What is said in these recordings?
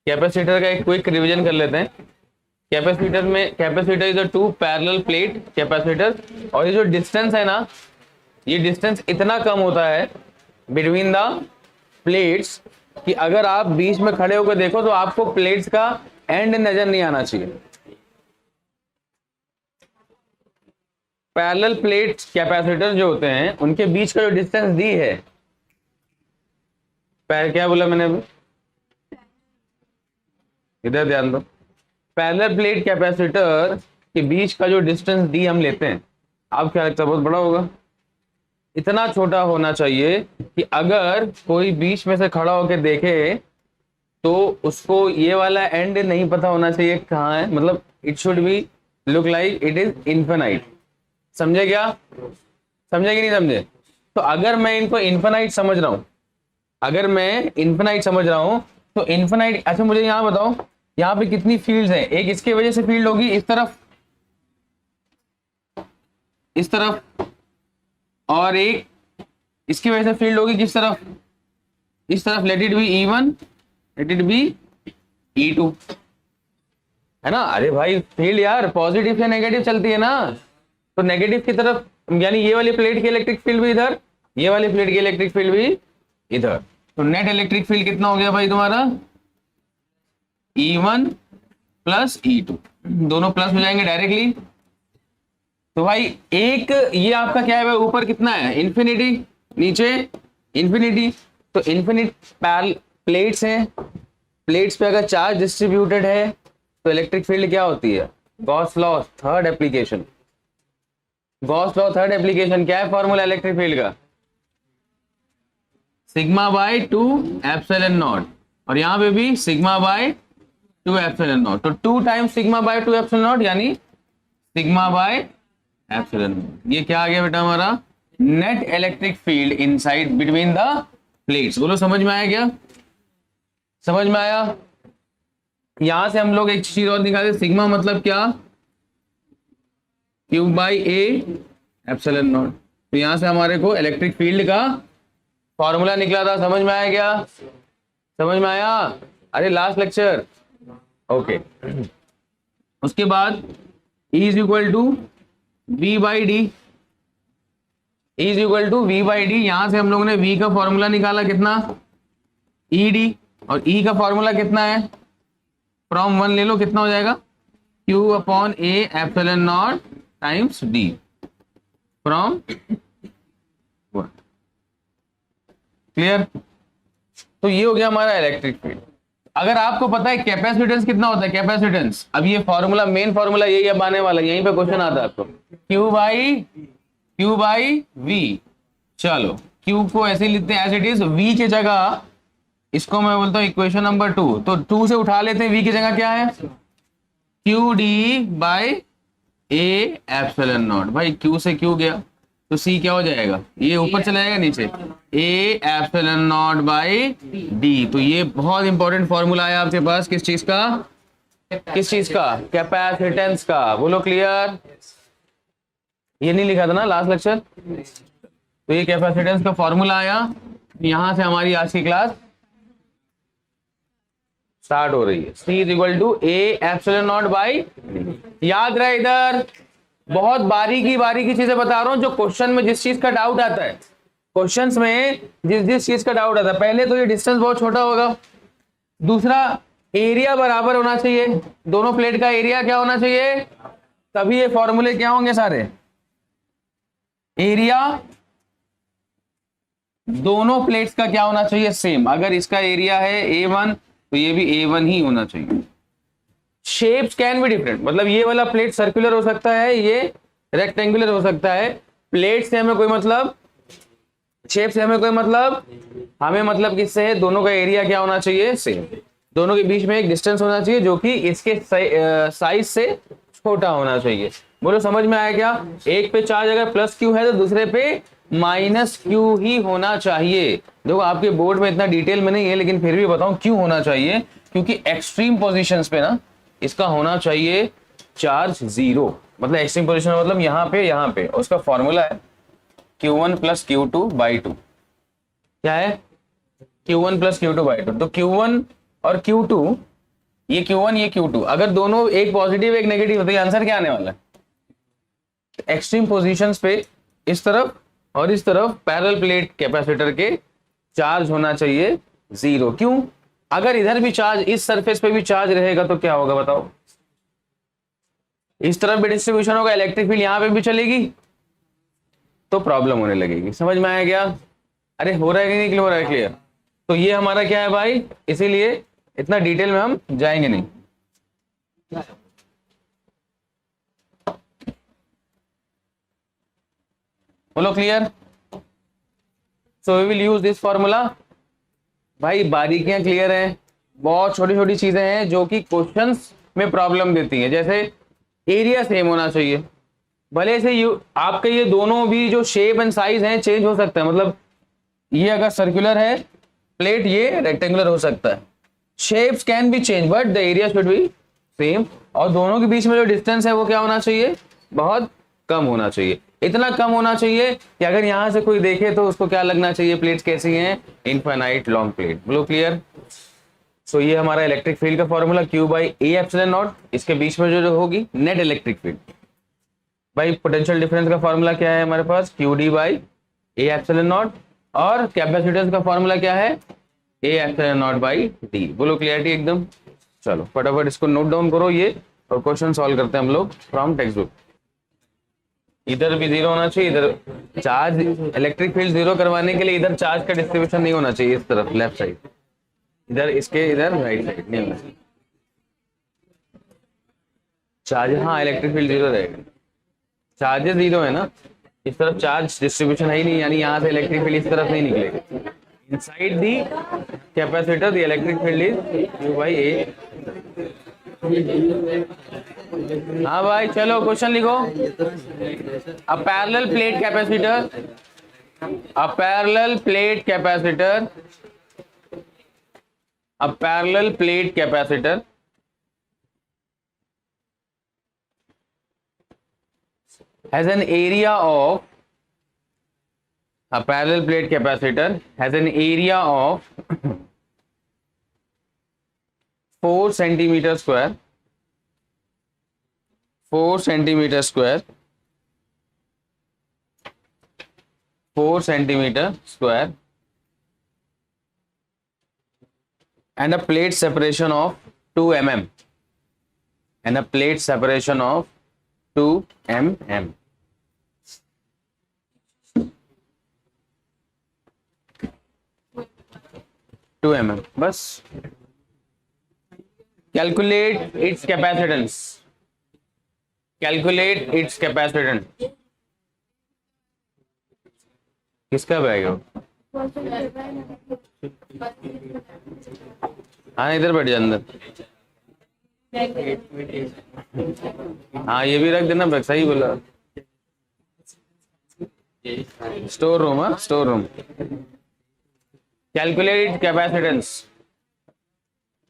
Capacitor का एक quick revision कर लेते हैं। Capacitor is a two parallel plate capacitor, और ये जो डिस्टेंस है ना, ये डिस्टेंस इतना कम होता है बिटवीन द प्लेट्स कि अगर आप बीच में खड़े होकर देखो तो आपको प्लेट्स का एंड नजर नहीं आना चाहिए। पैरेलल प्लेट कैपेसिटर जो होते हैं उनके बीच का जो डिस्टेंस दी है, क्या बोला मैंने अभी, इधर ध्यान दो। पैरेलल प्लेट कैपेसिटर के बीच का जो डिस्टेंस डी हम लेते हैं, आप क्या लगता है बहुत बड़ा होगा? इतना छोटा होना चाहिए कि अगर कोई बीच में से खड़ा होकर देखे तो उसको ये वाला एंड नहीं पता होना चाहिए कहाँ है, मतलब it should be look like it is infinite. समझे क्या? समझे कि नहीं समझे? तो अगर मैं इनको इन्फिनाइट समझ रहा हूं, तो इन्फिनाइट, अच्छा मुझे यहां बताओ, यहाँ पे कितनी फील्ड्स हैं? एक इसके वजह से फील्ड होगी इस तरफ, और एक इसकी वजह से फील्ड होगी किस तरफ? इस तरफ। Late it B E1, late it B E2, है ना? अरे भाई फील्ड यार पॉजिटिव या नेगेटिव चलती है ना, तो नेगेटिव की तरफ, यानी ये वाली प्लेट की इलेक्ट्रिक फील्ड भी इधर, ये वाली प्लेट की इलेक्ट्रिक फील्ड भी इधर। तो नेट इलेक्ट्रिक फील्ड कितना हो गया भाई तुम्हारा? E1 प्लस E2, दोनों प्लस हो जाएंगे डायरेक्टली। तो भाई एक ये आपका क्या है, ऊपर कितना है? इन्फिनिटी, नीचे इन्फिनिटी। तो इन्फिनिट प्लेट्स हैं, प्लेट्स पे अगर चार्ज डिस्ट्रीब्यूटेड है तो इलेक्ट्रिक फील्ड क्या होती है? Gauss law third application. क्या है फॉर्मूला इलेक्ट्रिक फील्ड का? सिग्मा बाय 2 एप्सिलॉन नॉट, और यहां पे भी सिग्मा बाय 2 एप्सिलॉन नॉट। तो 2 times sigma bye 2 epsilon not, यानी सिग्मा बाय एप्सिलॉन नॉट। ये क्या आ गया बेटा हमारा? Net electric field inside between the plates. बोलो समझ में आया क्या? समझ में आया? यहां से हम लोग एक चीज और दिखा दे, सिग्मा मतलब क्या? Q by A epsilon not. तो यहां से हमारे को इलेक्ट्रिक फील्ड का फॉर्मूला निकला था। समझ में आया क्या? समझ में आया? अरे लास्ट लेक्चर, ओके। उसके बाद E is equal to V by D, यहां से हम लोगों ने V का फॉर्मूला निकाला कितना? ED, और E का फॉर्मूला कितना है? फ्रॉम 1 ले लो, कितना हो जाएगा? Q upon A epsilon not times D from 1। Clear? तो ये हो गया हमारा इलेक्ट्रिक फील्ड। अगर आपको पता है कैपेसिटेंस कितना होता है, कैपेसिटेंस, अब ये फॉर्मूला, मेन फॉर्मूला यही अब आने वाला, यहीं पे क्वेश्चन आता है आपको, Q बाई V। चलो Q को ऐसे लिखते हैं एज इट इज, V की जगह इसको मैं बोलता हूँ इक्वेशन नंबर 2, तो 2 से उठा लेते हैं, V की जगह क्या है? QD by A epsilon not. भाई Q से Q गया तो C क्या हो जाएगा? ये ऊपर चला जाएगा नीचे, A epsilon not by D। तो ये बहुत इंपॉर्टेंट फॉर्मूला है आपके पास, किस चीज का? कैपेसिटेंस का। बोलो क्लियर? ये नहीं लिखा था ना लास्ट लेक्चर? तो ये कैपेसिटेंस का फॉर्मूला आया। यहां से हमारी आज की क्लास स्टार्ट हो रही है। C is equal to A epsilon not by D। याद रहे, इधर बहुत बारीकी चीजें बता रहा हूं, जो क्वेश्चन में जिस चीज का डाउट आता है, क्वेश्चंस में जिस चीज का डाउट आता है, पहले तो ये डिस्टेंस बहुत छोटा होगा, दूसरा एरिया बराबर होना चाहिए, दोनों प्लेट का एरिया क्या होना चाहिए, तभी ये फॉर्मूले क्या होंगे सारे। एरिया दोनों प्लेट्स का क्या होना चाहिए? सेम। अगर इसका एरिया है A1 तो ये भी A1 ही होना चाहिए। शेप्स कैन बी डिफरेंट, मतलब ये वाला प्लेट सर्कुलर हो सकता है, ये रेक्टेंगुलर हो सकता है। प्लेट से हमें कोई मतलब, शेप से हमें कोई मतलब, हमें मतलब किससे है? दोनों का एरिया क्या होना चाहिए? सेम। दोनों के बीच में एक डिस्टेंस होना चाहिए जो कि इसके साइज से छोटा होना चाहिए। बोलो समझ में आया क्या? एक पे चार्ज अगर प्लस Q है तो दूसरे पे माइनस Q ही होना चाहिए। देखो आपके बोर्ड में इतना डिटेल में नहीं है, लेकिन फिर भी बताऊं क्यों होना चाहिए, क्योंकि एक्सट्रीम पोजीशंस पे ना इसका होना चाहिए चार्ज 0, मतलब एक्सट्रीम पोजीशन मतलब यहाँ पे उसका फॉर्मूला है Q1 प्लस Q2 बाई 2। क्या है? Q1 plus Q2 by 2। तो Q1 और Q2 ये Q1 ये Q2, अगर दोनों एक पॉजिटिव एक नेगेटिव होते आंसर क्या आने वाला है? एक्सट्रीम पोजीशंस पे इस तरफ और इस तरफ पैरेलल प्लेट कैपेसिटर के चार्ज होना चाहिए 0। क्यों? अगर इधर भी चार्ज, इस सरफेस पे भी चार्ज रहेगा तो क्या होगा बताओ? इस तरफ भी डिस्ट्रीब्यूशन होगा, इलेक्ट्रिक फील्ड यहां पे भी चलेगी तो प्रॉब्लम होने लगेगी। समझ में आया क्या? अरे हो रहा है कि नहीं हो रहा है क्लियर? तो ये हमारा क्या है भाई, इसीलिए इतना डिटेल में हम जाएंगे नहीं। बोलो clear? So we will use this formula. भाई बारीकियां क्लियर हैं, बहुत छोटी छोटी चीजें हैं जो कि क्वेश्चंस में प्रॉब्लम देती हैं। जैसे एरिया सेम होना चाहिए, भले से आपके ये दोनों भी जो शेप एंड साइज हैं चेंज हो सकता है। मतलब ये अगर सर्कुलर है प्लेट, ये रेक्टेंगुलर हो सकता है। Shapes can be change but the area should be same. और दोनों के बीच में जो डिस्टेंस है वो क्या होना चाहिए? बहुत कम होना चाहिए। इतना कम होना चाहिए कि अगर यहां से कोई देखे तो उसको क्या लगना चाहिए? प्लेट्स कैसी हैं? Infinite long plate. बोलो क्लियर? सो ये हमारा इलेक्ट्रिक फील्ड का formula Q by A epsilon not, इसके बीच में जो होगी नेट इलेक्ट्रिक फील्ड। भाई पोटेंशियल डिफरेंस का फॉर्मूला क्या है हमारे पास? QD by A epsilon not. और कैपेसिटेंस का फॉर्मूला क्या है? ए एप्सिलॉन नॉट बाई डी। बोलो क्लियरिटी एकदम? चलो फटाफट इसको नोट डाउन करो ये, और क्वेश्चन सॉल्व करते हैं हम लोग फ्रॉम टेक्स्ट बुक। इधर भी 0 होना चाहिए, इधर चार्ज, इलेक्ट्रिक फील्ड 0 करवाने के लिए इधर चार्ज का डिस्ट्रीब्यूशन नहीं होना चाहिए इस तरफ लेफ्ट साइड, इधर इसके इधर राइट साइड नहीं होना चाहिए चार्ज। हाँ इलेक्ट्रिक फील्ड 0 रहेगा, चार्जेस 0 है ना, इस तरफ चार्ज डिस्ट्रीब्यूशन है ही नहीं, यानी यहाँ से इलेक्ट्रिक फील्ड इस तरफ नहीं निकलेगा। Inside the capacitor the electric field is Q by a. हाँ भाई चलो क्वेश्चन लिखो। A parallel plate capacitor, a parallel plate capacitor, a parallel plate capacitor has an area of, a parallel plate capacitor has an area of 4 centimeter square, 4 centimeter square, 4 centimeter square, and a plate separation of 2 mm, and a plate separation of 2 mm. बस calculate its capacitance, calculate its capacitance. किसका bag है? हाँ इधर बैठ जा अंदर। हाँ ये भी रख देना बैग, सही बोला। स्टोर रूम, हाँ स्टोर रूम। कैलकुलेट कैपेसिटेंस,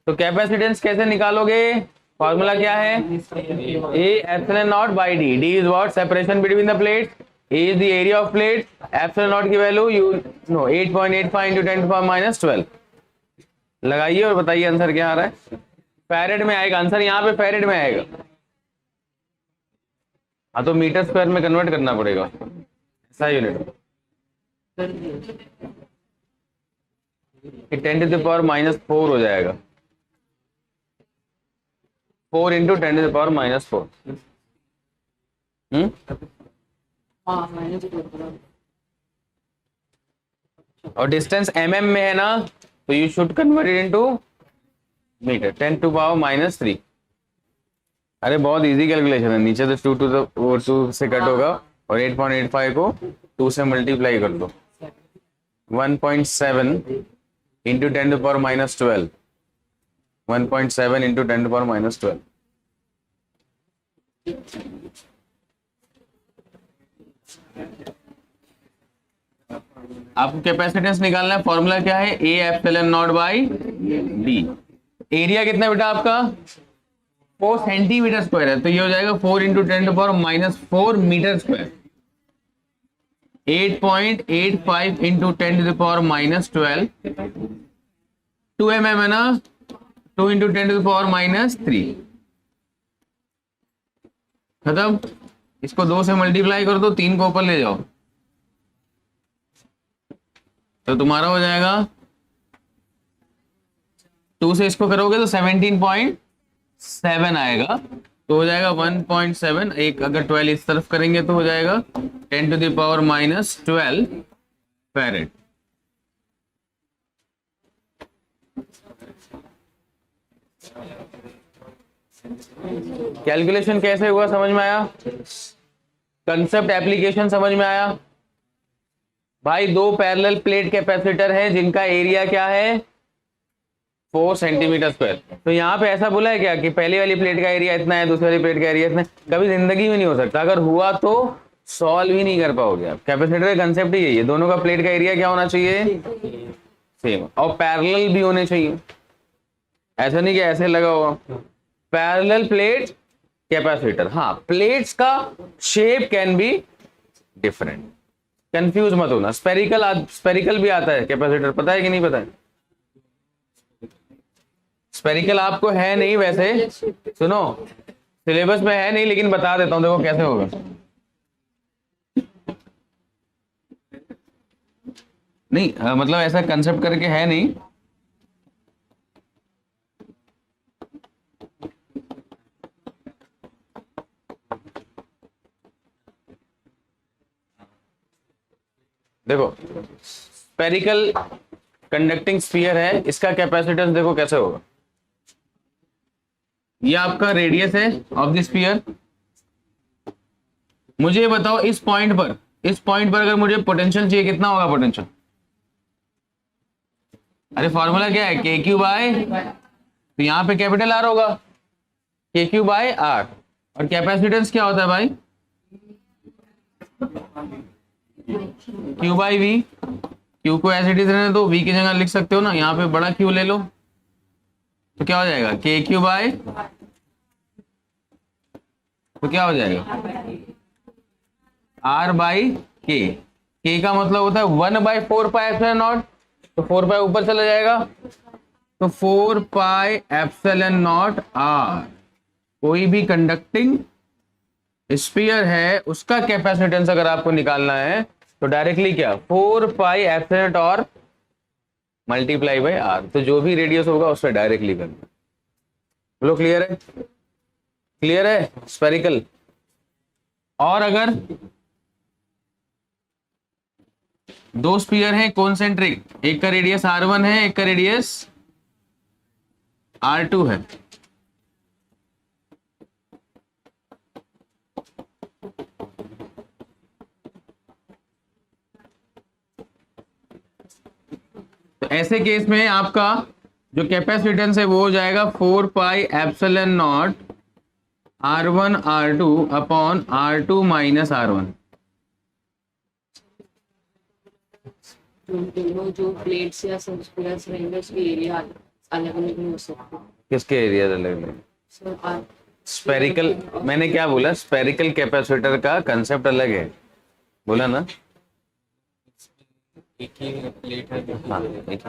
तो कैपेसिटेंस कैसे निकालोगे? फॉर्मूला क्या है? ए epsilon not by D. D is what? Separation between the plate. A is the area of plate. Epsilon not की वैल्यू यू नो 8.85 इंटू 10⁻⁻12। लगाइए और बताइए आंसर क्या आ रहा है। फैरेड में आएगा आंसर, यहाँ पे फैरेड में आएगा। हाँ तो मीटर स्क्वायर में कन्वर्ट करना पड़ेगा, ऐसा यूनिट। 10⁻⁻4 हो जाएगा, 4 इंटू 10⁻⁻4। और डिस्टेंस mm में है ना, तो you should convert it into meter. 10⁻⁻3। अरे बहुत इजी कैलकुलेशन है। नीचे तो 2 से कट होगा और 8.85 को 2 से मल्टीप्लाई कर दो। 1.7 इंटू 10⁻⁻12, 1.7 इंटू 10⁻⁻12। आपको कैपेसिटेंस निकालना है, फॉर्मूला क्या है? ए epsilon not by D. Area कितना बेटा आपका? 4 सेंटीमीटर स्क्वायर है, तो ये हो जाएगा 4 into 10⁻⁻4 meter square. 8.85 into 10⁻⁻12। 2 mm है ना, 2 इंटू 10⁻³ खत्म। इसको 2 से मल्टीप्लाई कर दो, 3 को ऊपर ले जाओ तो तुम्हारा हो जाएगा 2 से इसको करोगे तो 17.7 आएगा, तो हो जाएगा 1.7। एक अगर 12 इस तरफ करेंगे तो हो जाएगा 10⁻12 फैरेड। कैलकुलेशन कैसे हुआ समझ में आया? कंसेप्ट एप्लीकेशन समझ में आया? भाई 2 पैरेलल प्लेट कैपेसिटर है जिनका एरिया क्या है 4 सेंटीमीटर स्क्वायर। तो यहाँ पे ऐसा बोला है क्या कि पहली वाली प्लेट का एरिया इतना है, दूसरी वाली प्लेट का एरिया इतना है? कभी जिंदगी में नहीं हो सकता। अगर हुआ तो सॉल्व ही नहीं कर पाओगे आप। कैपेसिटर का कंसेप्ट ही यही है, दोनों का प्लेट का एरिया क्या होना चाहिए सेम, और पैरेलल भी होने चाहिए। ऐसा नहीं कि ऐसे लगा हुआ। पैरेलल प्लेट कैपेसिटर, हाँ प्लेट्स का shape can be different, confuse मत होना। स्पेरिकल भी आता है कैपेसिटर, पता है कि नहीं पता है? स्पेरिकल आपको है नहीं वैसे, सुनो सिलेबस में है नहीं, लेकिन बता देता हूं, देखो कैसे होगा। नहीं मतलब ऐसा कंसेप्ट करके है नहीं। देखो स्पेरिकल कंडक्टिंग स्फीयर है, इसका कैपेसिटेंस देखो कैसे होगा। ये आपका रेडियस है ऑफ द स्फीयर। मुझे बताओ इस पॉइंट पर अगर मुझे पोटेंशियल चाहिए, कितना होगा पोटेंशियल? अरे फॉर्मूला क्या है, के क्यू बाय, तो यहां पे कैपिटल आर होगा, के क्यू बाय आर। और कैपेसिटेंस क्या होता है भाई? Q by V. क्यू को एज इट इज रहने दो, वी की जगह लिख सकते हो ना, यहाँ पे बड़ा क्यू ले लो तो क्या हो जाएगा के क्यू बाय, तो क्या हो जाएगा आर बाई के। के का मतलब होता है 1/4πε0, तो 4π ऊपर चला जाएगा, तो 4πε0 आर। कोई भी कंडक्टिंग स्फीयर है उसका कैपेसिटेंस अगर आपको निकालना है तो डायरेक्टली क्या 4πε0 और मल्टीप्लाई बाय आर, तो जो भी रेडियस होगा उससे डायरेक्टली करना। बोलो क्लियर है? क्लियर है स्फेरिकल। और अगर 2 स्फीयर है कॉन्सेंट्रिक, एक का रेडियस r1 है, एक का रेडियस r2 है, तो ऐसे केस में आपका जो कैपेसिटेंस है वो हो जाएगा 4πε0 r1 r2 upon r2 minus r1। दोनों जो प्लेट्स या स्फीयर्स रहेंगे उसके एरिया अलग अलग नहीं हो सकते। किसके एरिया अलग अलग? स्पेरिकल, मैंने क्या बोला, स्पेरिकल कैपेसिटर का कंसेप्ट अलग है, बोला ना। एक ही प्लेट है, हाँ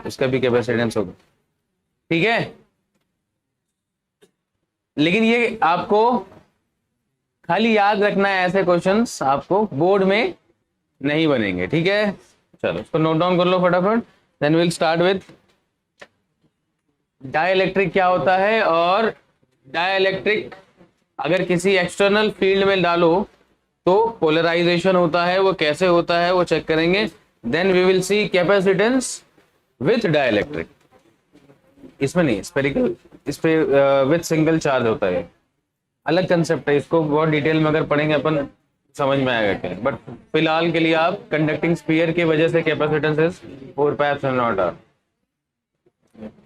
इसका भी कैपेसिटेंस होगा, ठीक है। लेकिन ये आपको खाली याद रखना है, ऐसे क्वेश्चंस आपको बोर्ड में नहीं बनेंगे, ठीक है। चलो इसको नोट डाउन कर लो फटाफट। Then will start with dielectric क्या होता है, और डाइलेक्ट्रिक अगर किसी एक्सटर्नल फील्ड में डालो तो पोलराइजेशन होता है, वो कैसे होता है वो चेक करेंगे। Then we will see capacitance with dielectric. इसमें नहीं, स्पेरिकल इस पे विथ सिंगल चार्ज होता है, अलग कंसेप्ट है, इसको बहुत डिटेल में अगर पढ़ेंगे अपन समझ में आएगा क्या। बट फिलहाल के लिए आप कंडक्टिंग स्फीयर की वजह से कैपेसिटेंस इज 4πε0 r।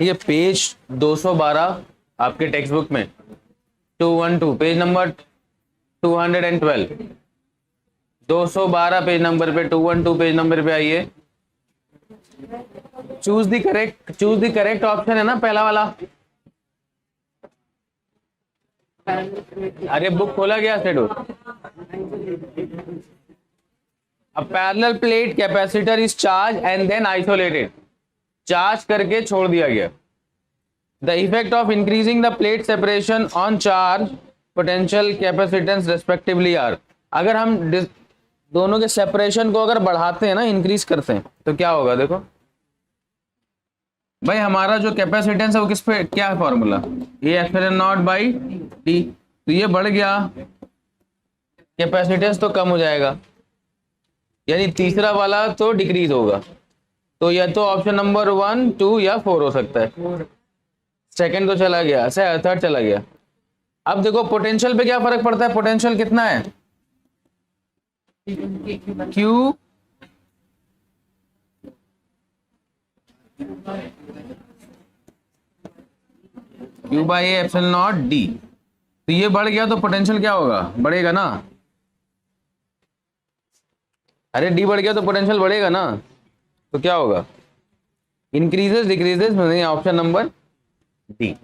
ये पेज 212 आपके टेक्स्ट बुक में 212 पेज नंबर 212 212 पेज नंबर पे 212 पेज नंबर पे आइए। चूज द करेक्ट ऑप्शन है ना पहला वाला। अरे बुक खोला गया schedule. A parallel plate capacitor is charged and then isolated। Charge करके छोड़ दिया गया, the effect of increasing the plate separation on charge potential capacitance respectively are. अगर हम दोनों के सेपरेशन को अगर बढ़ाते हैं ना, इंक्रीज करते हैं, तो क्या होगा? देखो भाई, हमारा जो कैपेसिटेंस है वो किस पे, क्या फॉर्मूला, ये एप्सिलॉन नॉट बाई डी। तो ये बढ़ गया, कैपेसिटेंस तो कम हो जाएगा, यानी तीसरा वाला तो डिक्रीज होगा। तो या तो ऑप्शन नंबर 1, 2 या 4 हो सकता है। सेकंड तो चला गया, थर्ड चला गया। अब देखो पोटेंशियल पे क्या फर्क पड़ता है, पोटेंशियल कितना है, Q Q by epsilon naught D. तो ये बढ़ गया तो पोटेंशियल क्या होगा, बढ़ेगा ना। अरे डी बढ़ गया तो पोटेंशियल बढ़ेगा ना, तो क्या होगा, increases decreases, option number D.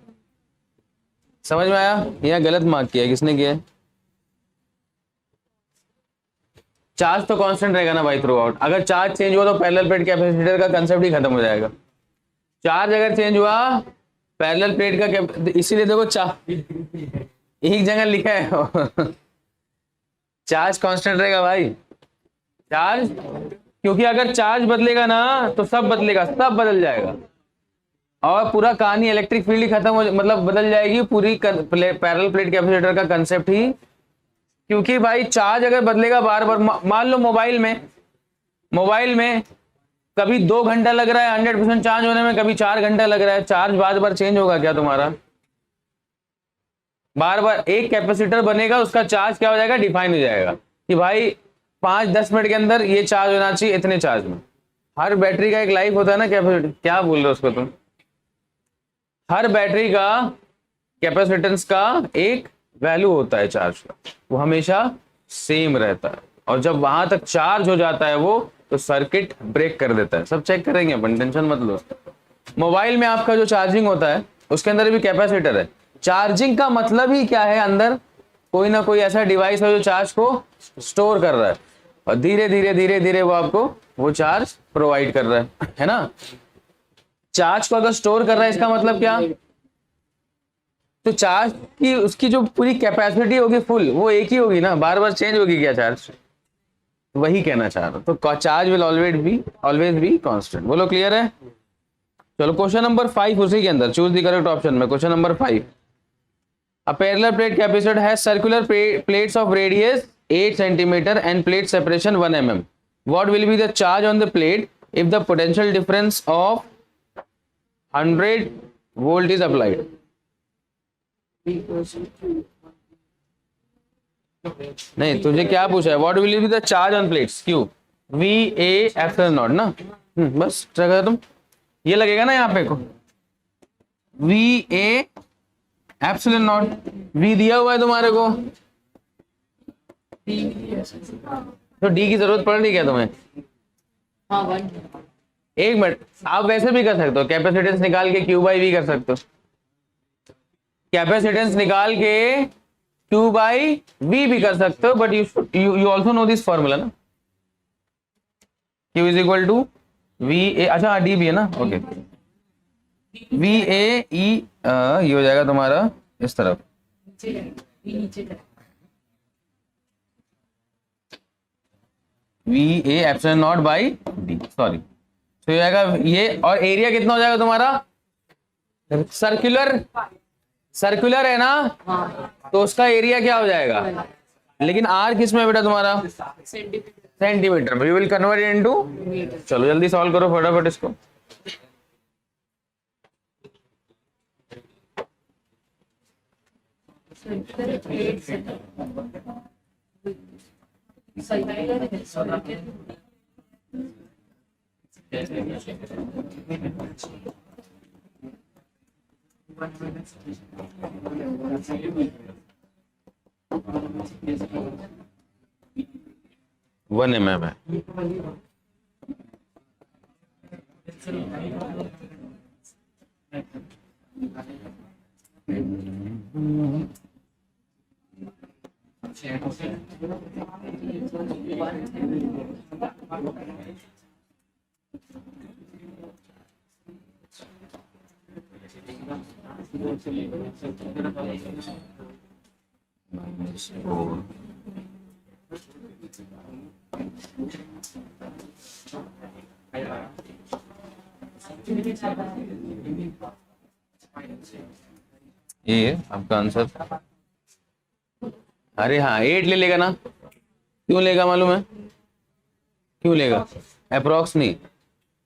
समझ में आया? यहाँ गलत मार्क किया, किसने किया? चार्ज तो कांस्टेंट रहेगा ना भाई थ्रू आउट। अगर चार्ज चेंज हुआ तो पैरेलल प्लेट कैपेसिटर का कंसेप्ट ही खत्म हो जाएगा। चार्ज अगर चेंज हुआ पैरेलल प्लेट का, इसीलिए देखो एक जगह लिखा है चार्ज कांस्टेंट रहेगा भाई, चार्ज, क्योंकि अगर चार्ज बदलेगा ना तो सब बदलेगा, सब बदल जाएगा और पूरा कहानी इलेक्ट्रिक फील्ड ही खत्म हो, मतलब बदल जाएगी पूरी पैरेलल प्लेट कैपेसिटर का कंसेप्ट ही। क्योंकि भाई चार्ज अगर बदलेगा बार बार, मान लो मोबाइल में कभी 2 घंटा लग रहा है 100% चार्ज होने में, कभी 4 घंटा लग रहा है, चार्ज बार बार चेंज होगा क्या तुम्हारा? बार बार एक कैपेसिटर बनेगा, उसका चार्ज क्या हो जाएगा, डिफाइन हो जाएगा कि भाई 5-10 मिनट के अंदर ये चार्ज होना चाहिए इतने चार्ज में। हर बैटरी का एक लाइफ होता है ना, कैपेसिटी क्या बोल रहे हो उसको तुम, हर बैटरी का कैपेसिटेंस का एक वैल्यू होता है चार्ज का, वो हमेशा सेम रहता है। और जब वहां तक चार्ज हो जाता है वो, तो सर्किट ब्रेक कर देता है। सब चेक करेंगे अपन, टेंशन मत लो। मोबाइल में आपका जो चार्जिंग होता है उसके अंदर भी कैपेसिटर है। चार्जिंग का मतलब ही क्या है, अंदर कोई ना कोई ऐसा डिवाइस है जो चार्ज को स्टोर कर रहा है और धीरे धीरे धीरे धीरे वो आपको वो चार्ज प्रोवाइड कर रहा है ना। चार्ज को अगर स्टोर कर रहा है इसका मतलब क्या, तो चार्ज की उसकी जो पूरी कैपेसिटी होगी फुल, वो एक ही होगी ना, बार बार चेंज होगी क्या चार्ज, वही कहना चाह रहा हूं। तो charge will always be constant. बोलो क्लियर है? चलो क्वेश्चन नंबर 5 उसी के अंदर, चूज द करेक्ट ऑप्शन में। Question number 5, a parallel plate capacitor has circular plates of radius 8 centimeter and plate separation 1 mm. What will be the charge on the plate if the potential difference of 100 volt is applied? नहीं, तुझे क्या पूछा है, what will be the charge on plates, Q we A epsilon not ना। बस क्या कहते तुम, ये लगेगा ना यहाँ पे को, V A epsilon not, V दिया हुआ है तुम्हारे को, तो डी की जरूरत पड़ रही क्या तुम्हें? हाँ, एक मिनट, आप वैसे भी कर सकते हो, कैपेसिटेंस निकाल के क्यू बाई वी कर सकते हो, कैपेसिटेंस निकाल के क्यू बाई वी भी कर सकते हो, but you also know this formula ना, Q is equal to V A, अच्छा डी भी है ना, ओके, वी ए ई, ये हो जाएगा तुम्हारा इस तरफ, we A epsilon not by D, sorry, तो ये आएगा ये, और एरिया कितना हो जाएगा तुम्हारा, सर्कुलर है ना, तो उसका एरिया क्या हो जाएगा, लेकिन आर किस में बेटा तुम्हारा, सेंटीमीटर में, वी विल कन्वर्ट इनटू, चलो जल्दी सॉल्व करो फटाफट इसको। वन mm है, -4 ये आपका आंसर। अरे हाँ 8 ले लेगा ना, क्यों लेगा मालूम है क्यों लेगा? अप्रोक्स नहीं,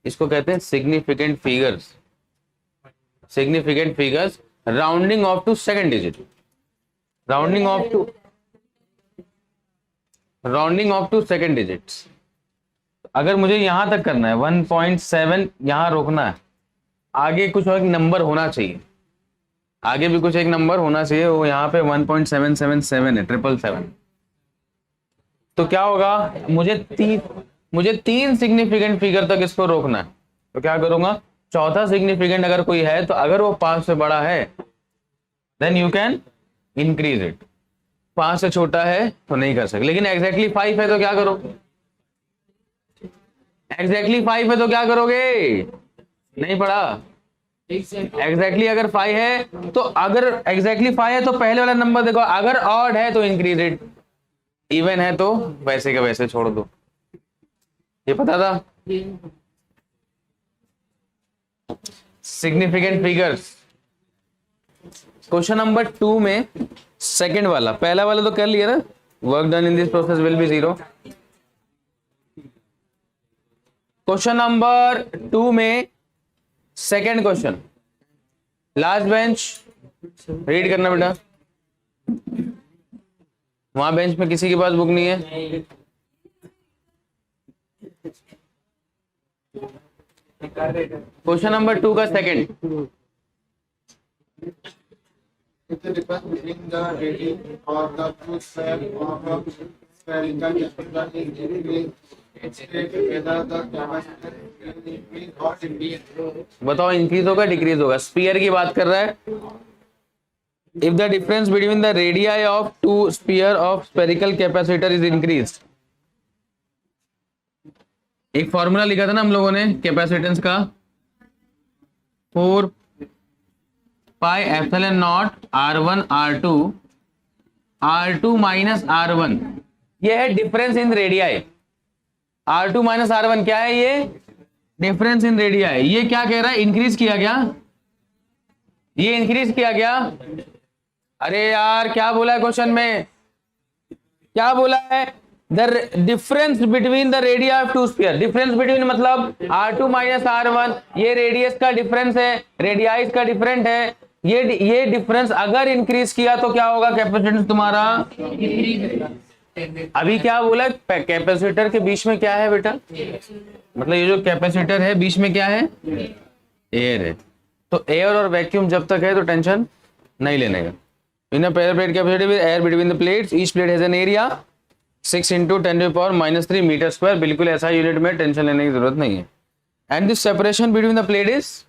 इसको कहते हैं significant figures. Significant figures rounding off to second digit, rounding off to second digits. अगर मुझे यहां तक करना है 1.7 यहां रोकना है, आगे कुछ और नंबर होना चाहिए, आगे भी कुछ एक नंबर होना चाहिए, वो यहाँ पे 1.777 है, 777। तो क्या होगा, मुझे तीन सिग्निफिकेंट फिगर तक इसको रोकना है, तो क्या करूंगा, चौथा सिग्निफिकेंट अगर कोई है तो अगर वो 5 से बड़ा है then you can increase it, 5 से छोटा है तो नहीं कर सकते। लेकिन एग्जैक्टली 5 है तो क्या करोगे, एग्जैक्टली 5 है तो क्या करोगे, नहीं पढ़ा। एग्जैक्टली अगर 5 है तो, अगर एग्जैक्टली 5 है तो पहले वाला नंबर देखो, अगर ऑड है तो इंक्रीज इट, इवन है तो वैसे का वैसे छोड़ दो। ये पता था? Significant figures. क्वेश्चन नंबर 2 में सेकंड वाला, पहला वाला तो कर लिया ना, work done in this process will be 0। Question number 2 में second question, last bench, read करना बेटा। वहां बेंच में किसी के पास बुक नहीं है? क्वेश्चन नंबर 2 का सेकंड, बताओ इंक्रीज होगा डिक्रीज होगा? स्पीयर की बात कर रहा है। If the difference between the radii of two sphere of spherical capacitor is increase. एक फॉर्मूला लिखा था ना हम लोगों ने कैपेसिटेंस का, 4 pi epsilon not R1 R2 minus R1, ये है difference in radii. R2 minus R1 क्या है, ये डिफरेंस इन रेडियाई। ये क्या कह रहा है, इंक्रीज किया गया, ये इंक्रीज किया गया। अरे यार क्या बोला है क्वेश्चन में, क्या बोला है, the difference between the radii of two sphere. Difference between मतलब R2 माइनस R1, ये रेडियस का डिफरेंस है, रेडियाइस का डिफरेंट है। ये डिफरेंस अगर इंक्रीज किया तो क्या होगा, कैपेसिटेंस तुम्हारा। अभी क्या बोला, कैपेसिटर के बीच में क्या है बेटा, मतलब ये जो कैपेसिटर है बीच में क्या है, एयर है। तो एयर और वैक्यूम जब तक है तो टेंशन नहीं लेने का। In a parallel plate capacitor with air between the plates, each plate has an area 6 × 10⁻³ metre square. बिल्कुल ऐसा यूनिट में, टेंशन लेने की जरूरत नहीं है। And this separation between the plate is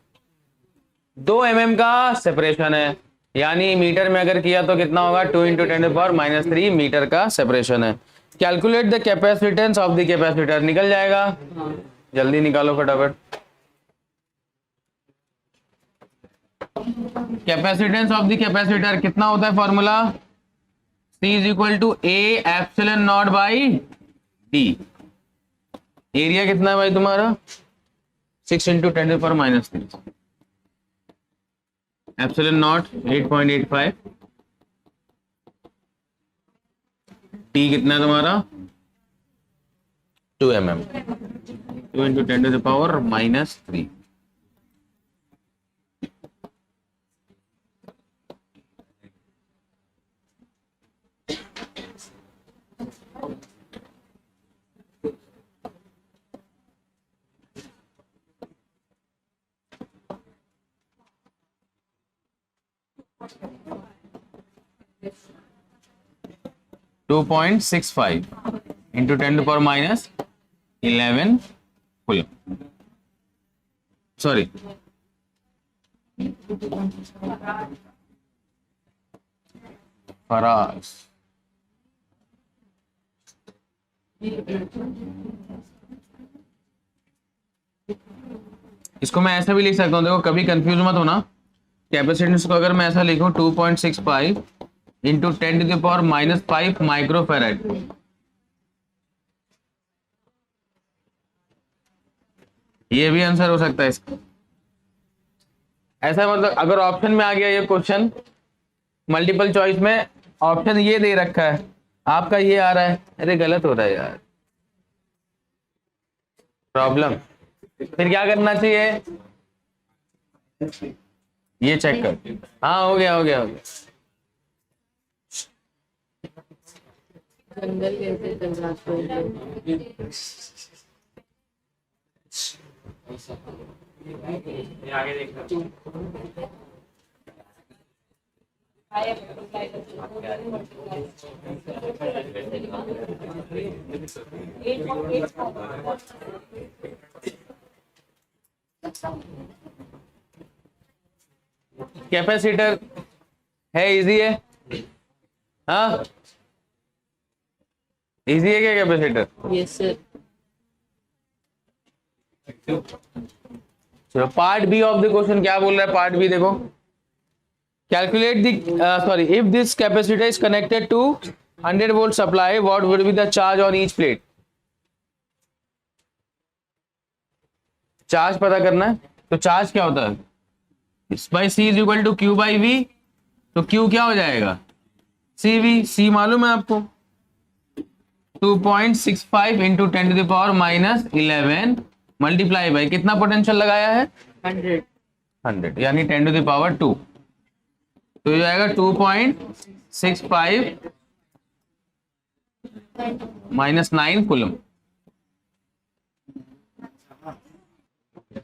2 mm का सेपरेशन है, यानी मीटर में अगर किया तो कितना होगा, 2 × 10⁻³ मीटर का सेपरेशन है। Calculate the capacitance of the capacitor, निकल जाएगा, जल्दी निकालो फटाफट। कैपेसिटेंस ऑफ द कैपेसिटर कितना होता है formula, C is equal to A epsilon not by D। Area कितना है भाई तुम्हारा, 6 × 10⁻³ एप्सिलॉन नॉट 8.85, T कितना है तुम्हारा 2 mm, 2 × 10⁻³ 2.65 into 10⁻11 coulomb, sorry Faraz. इसको मैं ऐसा भी लिख सकता हूं, देखो कभी कंफ्यूज मत होना, कैपेसिटेंस को अगर मैं ऐसा लिखूं 2.65 इंटू 10⁻⁻5 माइक्रोफेराड, ये भी आंसर हो सकता है इसका। ऐसा मतलब अगर ऑप्शन में आ गया ये क्वेश्चन, मल्टीपल चॉइस में ऑप्शन ये दे रखा है, आपका ये आ रहा है, अरे गलत हो रहा है यार, प्रॉब्लम। फिर क्या करना चाहिए, ये चेक कर। हाँ हो गया हो गया हो गया। जंगल कैसे जंगलात को आगे देखना। कैपेसिटर है, इजी है, हाँ इजी है क्या कैपेसिटर? Yes sir. चलो part B of the question क्या बोल रहा है, पार्ट बी देखो। Calculate the if this capacitor is connected to 100 volt supply, what would be the charge on each plate. Charge पता करना है, तो चार्ज क्या होता है, by C is equal to Q by V, तो क्यू क्या हो जाएगा, सी वी, सी मालूम है आपको, 2.65 इंटू 10⁻⁻11 मल्टीप्लाई बाई कितना पोटेंशियल लगाया है, 100 यानी 10⁻², तो ये आएगा 2.65 -9 कूलम।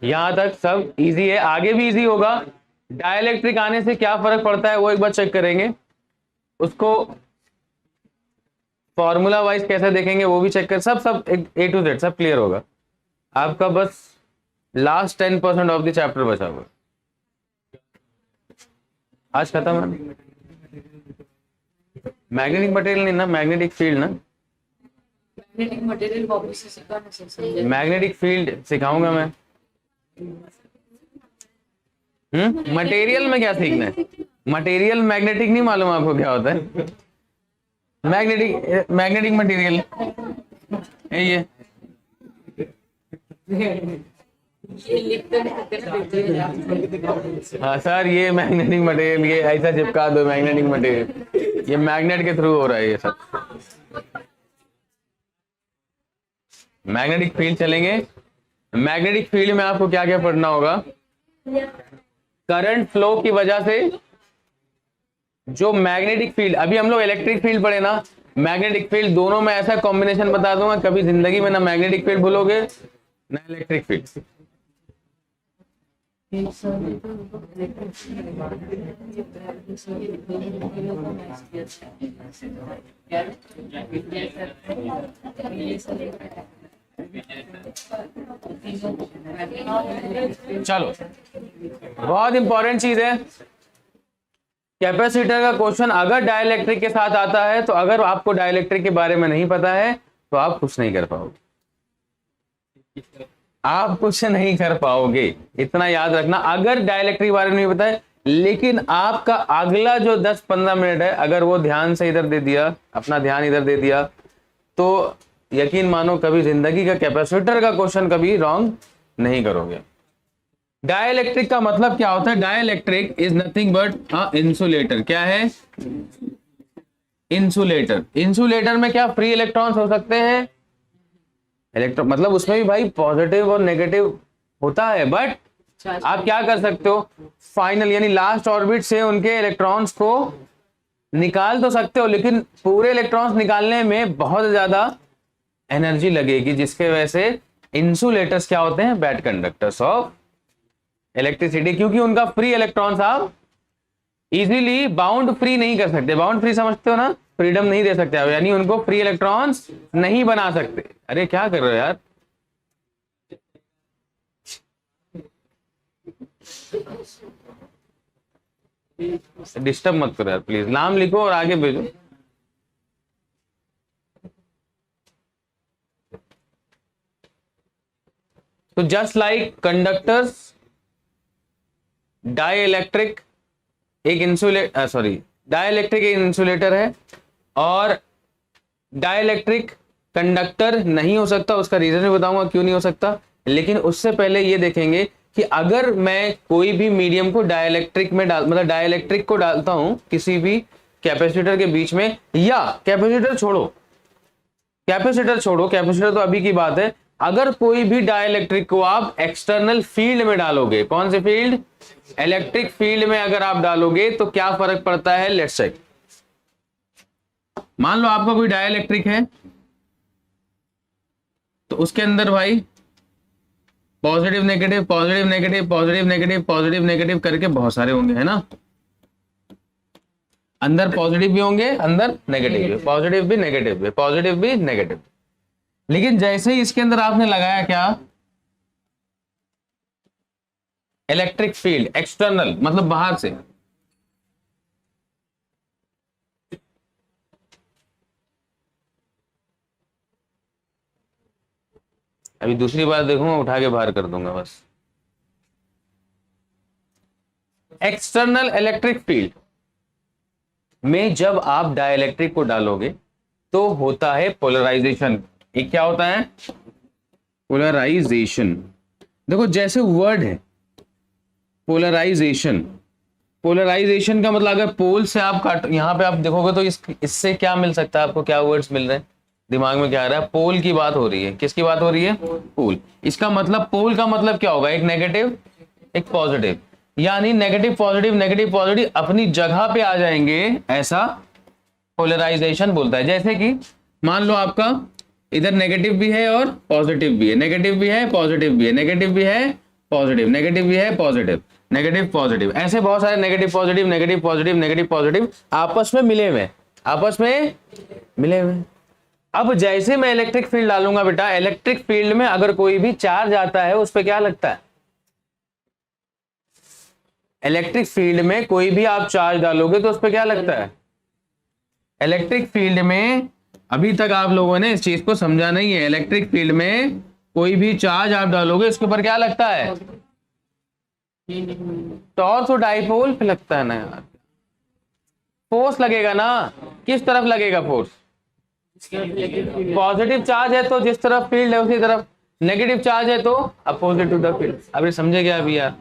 यहां तक सब इजी है, आगे भी इजी होगा। डाइलेक्ट्रिक आने से क्या फर्क पड़ता है वो एक बार चेक करेंगे, उसको फॉर्मूला वाइज कैसे देखेंगे वो भी चेक कर, सब ए टू जेड सब क्लियर होगा आपका। बस लास्ट 10% ऑफ द चैप्टर बचा हुआ, आज खत्म है। मैग्नेटिक मटेरियल नहीं ना, मैग्नेटिक फील्ड ना, मैग्नेटिक मटेरियल वापस से सिखाना सर, समझे? मैग्नेटिक फील्ड सिखाऊंगा मैं। मटेरियल में क्या सीखना है, मटेरियल मैग्नेटिक नहीं मालूम आपको क्या होता है, मैग्नेटिक मटेरियल ये लिखते नहीं सकते ना, देखते हाँ सर, ये मैग्नेटिक मटेरियल, ये ऐसा चिपका दो मैग्नेटिक मटेरियल, ये मैग्नेट के थ्रू हो रहा है ये सब। मैग्नेटिक फील्ड चलेंगे, मैग्नेटिक फील्ड में आपको क्या क्या पढ़ना होगा, करंट फ्लो की वजह से जो मैग्नेटिक फील्ड, अभी हम लोग इलेक्ट्रिक फील्ड पढ़े ना, मैग्नेटिक फील्ड, दोनों में ऐसा कॉम्बिनेशन बता दूंगा, कभी जिंदगी में ना मैग्नेटिक फील्ड भूलोगे ना इलेक्ट्रिक फील्ड। चलो बहुत इंपॉर्टेंट चीज है, कैपेसिटर का क्वेश्चन अगर डाइलेक्ट्रिक के साथ आता है, तो अगर आपको डाइलेक्ट्रिक के बारे में नहीं पता है तो आप कुछ नहीं कर पाओगे, आप कुछ नहीं कर पाओगे, इतना याद रखना। अगर डाइलेक्ट्रिक के बारे में नहीं पता है, लेकिन आपका अगला जो 10-15 मिनट है अगर वो ध्यान से इधर दे दिया, अपना ध्यान इधर दे दिया, तो यकीन मानो कभी जिंदगी का कैपेसिटर का क्वेश्चन कभी रॉन्ग नहीं करोगे। डाइलेक्ट्रिक का मतलब क्या होता है, dielectric is nothing but a insulator. क्या है, इंसुलेटर। इंसुलेटर में क्या फ्री इलेक्ट्रॉन्स हो सकते हैं, इलेक्ट्रॉन मतलब उसमें भी भाई पॉजिटिव और नेगेटिव होता है, बट आप क्या कर सकते हो, फाइनल यानी लास्ट ऑर्बिट से उनके इलेक्ट्रॉन्स को निकाल तो सकते हो, लेकिन पूरे इलेक्ट्रॉन्स निकालने में बहुत ज्यादा एनर्जी लगेगी, जिसके वजह से इंसुलेटर्स क्या होते हैं, बैड कंडक्टर्स ऑफ इलेक्ट्रिसिटी, क्योंकि उनका फ्री इलेक्ट्रॉन्स आप इजीली बाउंड फ्री नहीं कर सकते। बाउंड फ्री समझते हो ना, फ्रीडम नहीं दे सकते, यानी उनको फ्री इलेक्ट्रॉन्स नहीं बना सकते। अरे क्या कर रहे हो यार, डिस्टर्ब मत करो यार प्लीज, नाम लिखो और आगे भेजो। तो जस्ट लाइक कंडक्टर्स, डाइलेक्ट्रिक एक डाइलेक्ट्रिक एक इंसुलेटर है, और डाइलेक्ट्रिक कंडक्टर नहीं हो सकता। उसका रीजन भी बताऊंगा क्यों नहीं हो सकता, लेकिन उससे पहले ये देखेंगे कि अगर मैं कोई भी मीडियम को डाइलेक्ट्रिक में मतलब डाइलेक्ट्रिक को डालता हूं किसी भी कैपेसिटर के बीच में, या कैपेसिटर छोड़ो, कैपेसिटर तो अभी की बात है, अगर कोई भी डाइलेक्ट्रिक को आप एक्सटर्नल फील्ड में डालोगे, कौन से फील्ड, इलेक्ट्रिक फील्ड में अगर आप डालोगे तो क्या फर्क पड़ता है। लेट्स से मान लो आपका कोई डाइलेक्ट्रिक है, तो उसके अंदर भाई positive negative positive negative positive negative positive negative करके बहुत सारे होंगे, है ना। अंदर पॉजिटिव भी होंगे, अंदर नेगेटिव भी, पॉजिटिव भी नेगेटिव भी, पॉजिटिव भी नेगेटिव। लेकिन जैसे ही इसके अंदर आपने लगाया क्या, इलेक्ट्रिक फील्ड, एक्सटर्नल मतलब बाहर से, अभी दूसरी बार देखूंगा उठा के बाहर कर दूंगा बस। एक्सटर्नल इलेक्ट्रिक फील्ड में जब आप डाइलेक्ट्रिक को डालोगे तो होता है पोलराइजेशन। एक क्या होता है, पोलराइजेशन। देखो जैसे वर्ड है पोलराइजेशन, पोलराइजेशन का मतलब अगर पोल से आप काट, यहां पे आप देखोगे तो इससे क्या मिल सकता है आपको, क्या वर्ड्स मिल रहे हैं दिमाग में, क्या आ रहा है, पोल की बात हो रही है। किसकी बात हो रही है, पोल। इसका मतलब पोल का मतलब क्या होगा, एक नेगेटिव एक पॉजिटिव, यानी नेगेटिव पॉजिटिव अपनी जगह पे आ जाएंगे, ऐसा पोलराइजेशन बोलता है। जैसे कि मान लो आपका इधर नेगेटिव भी है और पॉजिटिव भी है, नेगेटिव भी है पॉजिटिव भी है, नेगेटिव भी है पॉजिटिव, नेगेटिव भी है पॉजिटिव, नेगेटिव पॉजिटिव, ऐसे बहुत सारे negative positive negative positive negative positive आपस में मिले हुए, आपस में मिले हुए। अब जैसे मैं इलेक्ट्रिक फील्ड डालूंगा बेटा, इलेक्ट्रिक फील्ड में अगर कोई भी चार्ज आता है उस पर क्या लगता है, इलेक्ट्रिक फील्ड में कोई भी आप चार्ज डालोगे तो उस पर क्या लगता है, इलेक्ट्रिक फील्ड में, अभी तक आप लोगों ने इस चीज को समझा नहीं है, इलेक्ट्रिक फील्ड में कोई भी चार्ज आप डालोगे उसके ऊपर क्या लगता है, टॉर्क और डाइपोल पे लगता है ना यार, फोर्स लगेगा ना। किस तरफ लगेगा फोर्स, पॉजिटिव चार्ज है तो जिस तरफ फील्ड है उसी तरफ, नेगेटिव चार्ज है तो अपोजिट टू द फील्ड। अभी समझे क्या अभी यार,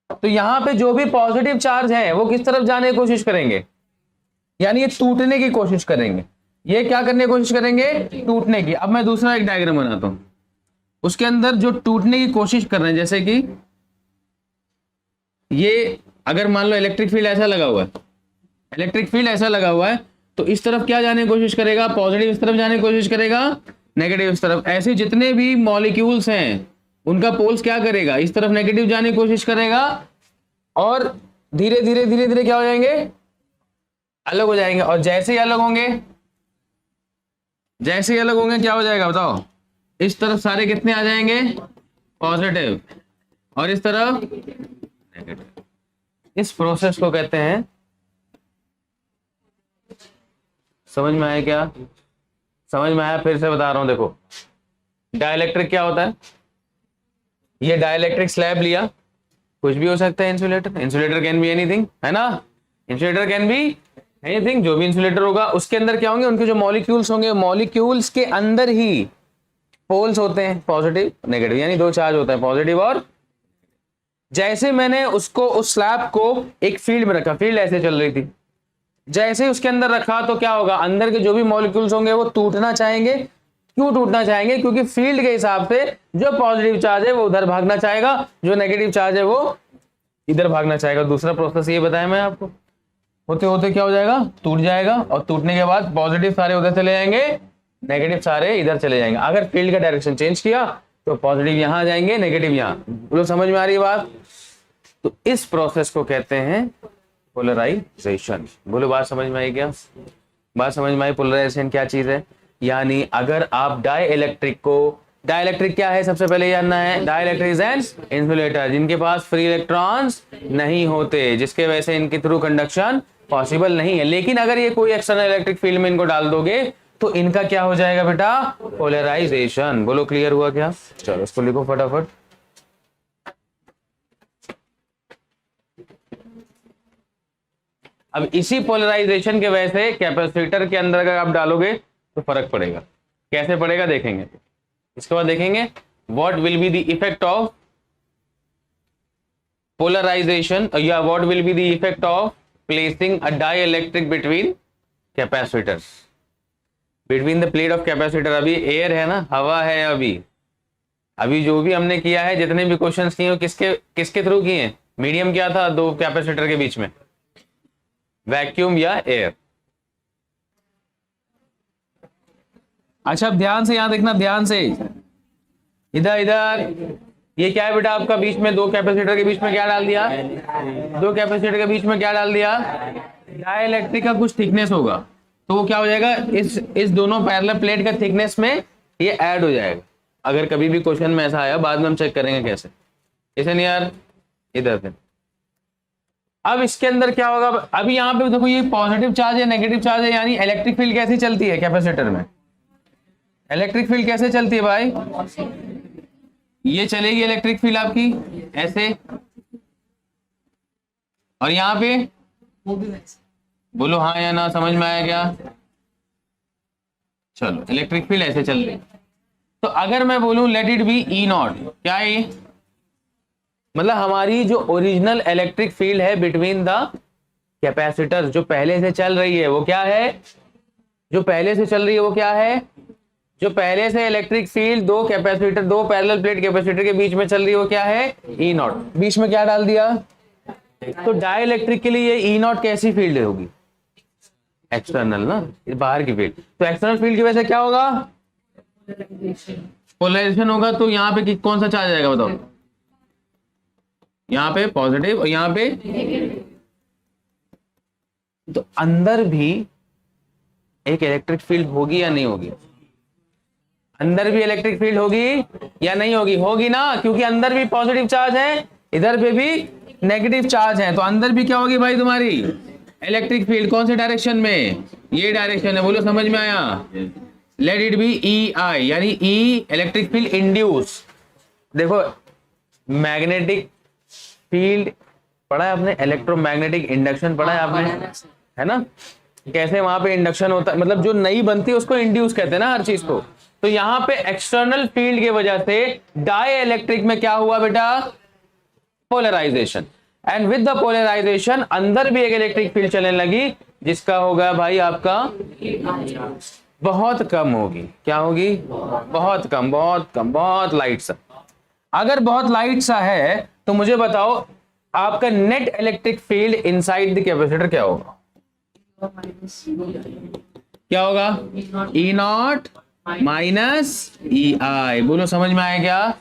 तो यहां पे जो भी पॉजिटिव चार्ज है वो किस तरफ जाने की कोशिश करेंगे, यानी ये टूटने की कोशिश करेंगे, ये क्या करने की कोशिश करेंगे, टूटने की। अब मैं दूसरा एक डायग्राम बनाता हूं, उसके अंदर जो टूटने की कोशिश कर रहे हैं, जैसे कि ये अगर मान लो इलेक्ट्रिक फील्ड ऐसा लगा हुआ है, इलेक्ट्रिक फील्ड ऐसा लगा हुआ है, तो इस तरफ क्या जाने की कोशिश करेगा, पॉजिटिव इस तरफ जाने की कोशिश करेगा, नेगेटिव इस तरफ। ऐसे जितने भी मॉलिक्यूल्स हैं उनका पोल्स क्या करेगा, इस तरफ नेगेटिव जाने की कोशिश करेगा, और धीरे धीरे धीरे धीरे क्या हो जाएंगे, अलग हो जाएंगे। और जैसे ही अलग होंगे, जैसे ही अलग होंगे क्या हो जाएगा बताओ, इस तरफ सारे कितने आ जाएंगे, पॉजिटिव, और इस तरफ नेगेटिव। इस प्रोसेस को कहते हैं, समझ में आया क्या, समझ में आया, फिर से बता रहा हूं। देखो डाइलेक्ट्रिक क्या होता है, ये डाइलेक्ट्रिक स्लैब लिया, कुछ भी हो सकता है, insulator, insulator can be anything, है ना, इंसुलेटर कैन बी एनीथिंग, जो भी इंसुलेटर होगा उसके अंदर क्या होंगे, उनके जो मॉलिक्यूल्स होंगे, मॉलिक्यूल्स के अंदर ही पोल्स होते हैं, पॉजिटिव नेगेटिव, यानी दो चार्ज होता है, पॉजिटिव और। जैसे मैंने उसको, उस स्लैब को एक फील्ड में रखा, फील्ड ऐसे चल रही थी, जैसे ही उसके अंदर रखा तो क्या होगा, अंदर के जो भी मॉलिक्यूल्स होंगे वो टूटना चाहेंगे। क्यों टूटना चाहेंगे, क्योंकि फील्ड के हिसाब से जो पॉजिटिव चार्ज है वो उधर भागना चाहेगा, जो नेगेटिव चार्ज है वो इधर भागना चाहेगा। दूसरा प्रोसेस ये बताया मैं आपको, होते होते क्या हो जाएगा, टूट जाएगा, और टूटने के बाद पॉजिटिव सारे उधर चले जाएंगे, नेगेटिव सारे इधर चले जाएंगे। अगर फील्ड का डायरेक्शन चेंज किया तो पॉजिटिव यहां आ जाएंगे, नेगेटिव यहां। बोलो समझ में आ रही है बात। तो इस प्रोसेस को कहते हैं पोलराइजेशन। बोलो बात समझ में आई क्या, बात समझ में आई, पोलराइजेशन क्या चीज है। यानी अगर आप डाइलेक्ट्रिक को, डाइलेक्ट्रिक क्या है सबसे पहले जानना है, डाइलेक्ट्रिक इज एन इंसुलेटर जिनके पास फ्री इलेक्ट्रॉन्स नहीं होते, जिसके वजह से इनके थ्रू कंडक्शन पॉसिबल नहीं है। लेकिन अगर ये कोई एक्सटर्नल इलेक्ट्रिक फील्ड में इनको डाल दोगे तो इनका क्या हो जाएगा बेटा, पोलराइजेशन। बोलो क्लियर हुआ क्या, चलो इसको लिखो फटाफट। अब इसी पोलराइजेशन के वजह से कैपेसिटर के अंदर अगर आप डालोगे तो फर्क पड़ेगा। कैसे पड़ेगा देखेंगे। इसके बाद देखेंगे what will be the effect of polarization या what will be the effect of placing a dielectric between capacitors, between the plate of capacitor। अभी एयर है ना, हवा है। अभी जो भी हमने किया है, जितने भी क्वेश्चंस किए किसके थ्रू किए हैं? मीडियम क्या था दो कैपेसिटर के बीच में? वैक्यूम या एयर। अच्छा अब ध्यान से यहां देखना, ध्यान से इधर ये क्या है बेटा आपका? बीच में दो कैपेसिटर के बीच में क्या डाल दिया? दो कैपेसिटर के बीच में क्या डाल दिया? डाइलेक्ट्रिक का कुछ थिकनेस होगा, तो वो क्या हो जाएगा? इस दोनों पैरेलल प्लेट का थिकनेस में ये ऐड हो जाएगा। अगर कभी भी क्वेश्चन में ऐसा आया, बाद में हम चेक करेंगे कैसे। इसे नहीं यार, इधर से। अब इसके अंदर क्या होगा? अभी यहाँ पे देखो, ये पॉजिटिव चार्ज है, नेगेटिव चार्ज है, यानी इलेक्ट्रिक फील्ड कैसी चलती है कैपेसिटर में? इलेक्ट्रिक फील्ड कैसे चलती है भाई? ये चलेगी इलेक्ट्रिक फील्ड आपकी ऐसे, और यहां पे बोलो हाँ या ना, समझ में आया क्या? चलो, इलेक्ट्रिक फील्ड ऐसे चल रही। तो अगर मैं बोलूं let it be E not, क्या है ये? मतलब हमारी जो ओरिजिनल इलेक्ट्रिक फील्ड है बिटवीन द कैपेसिटर, जो पहले से चल रही है वो क्या है? जो पहले से चल रही है वो क्या है? जो पहले से इलेक्ट्रिक फील्ड दो कैपेसिटर, दो पैरेलल प्लेट कैपेसिटर के बीच में चल रही है वो क्या है? ई नॉट। बीच में क्या डाल दिया? तो डाइलेक्ट्रिक के लिए ये ई नॉट कैसी फील्ड होगी? एक्सटर्नल ना, बाहर की फील्ड। तो एक्सटर्नल फील्ड की वजह से क्या होगा? पोलराइजेशन होगा। तो यहाँ पे कौन सा चार्ज आएगा बताओ? यहाँ पे पॉजिटिव और यहाँ पे, तो अंदर भी एक इलेक्ट्रिक फील्ड होगी या नहीं होगी? अंदर भी इलेक्ट्रिक फील्ड होगी या नहीं होगी? होगी ना, क्योंकि अंदर भी पॉजिटिव चार्ज है, इधर पे भी नेगेटिव चार्ज है। तो अंदर भी क्या होगी भाई तुम्हारी? Electric field. कौन से डायरेक्शन में? ये डायरेक्शन है। बोलो समझ में आया? Late it be E I, यानी ई इलेक्ट्रिक फील्ड इंड्यूस। देखो मैग्नेटिक फील्ड पढ़ा है आपने, इलेक्ट्रोमैग्नेटिक इंडक्शन पढ़ा है आपने, है ना? कैसे वहां पे इंडक्शन होता है, मतलब जो नई बनती है उसको इंड्यूस कहते हैं ना हर चीज को। तो यहां पे एक्सटर्नल फील्ड की वजह से डाइलेक्ट्रिक में क्या हुआ बेटा? Polarization. And with the polarization अंदर भी एक इलेक्ट्रिक फील्ड चलने लगी, जिसका होगा भाई आपका बहुत कम होगी। क्या होगी? बहुत कम, बहुत कम, बहुत लाइट सा। अगर बहुत लाइट सा है तो मुझे बताओ आपका net electric field inside the capacitor क्या होगा? क्या होगा? E not minus E I. बोलो समझ में आया क्या?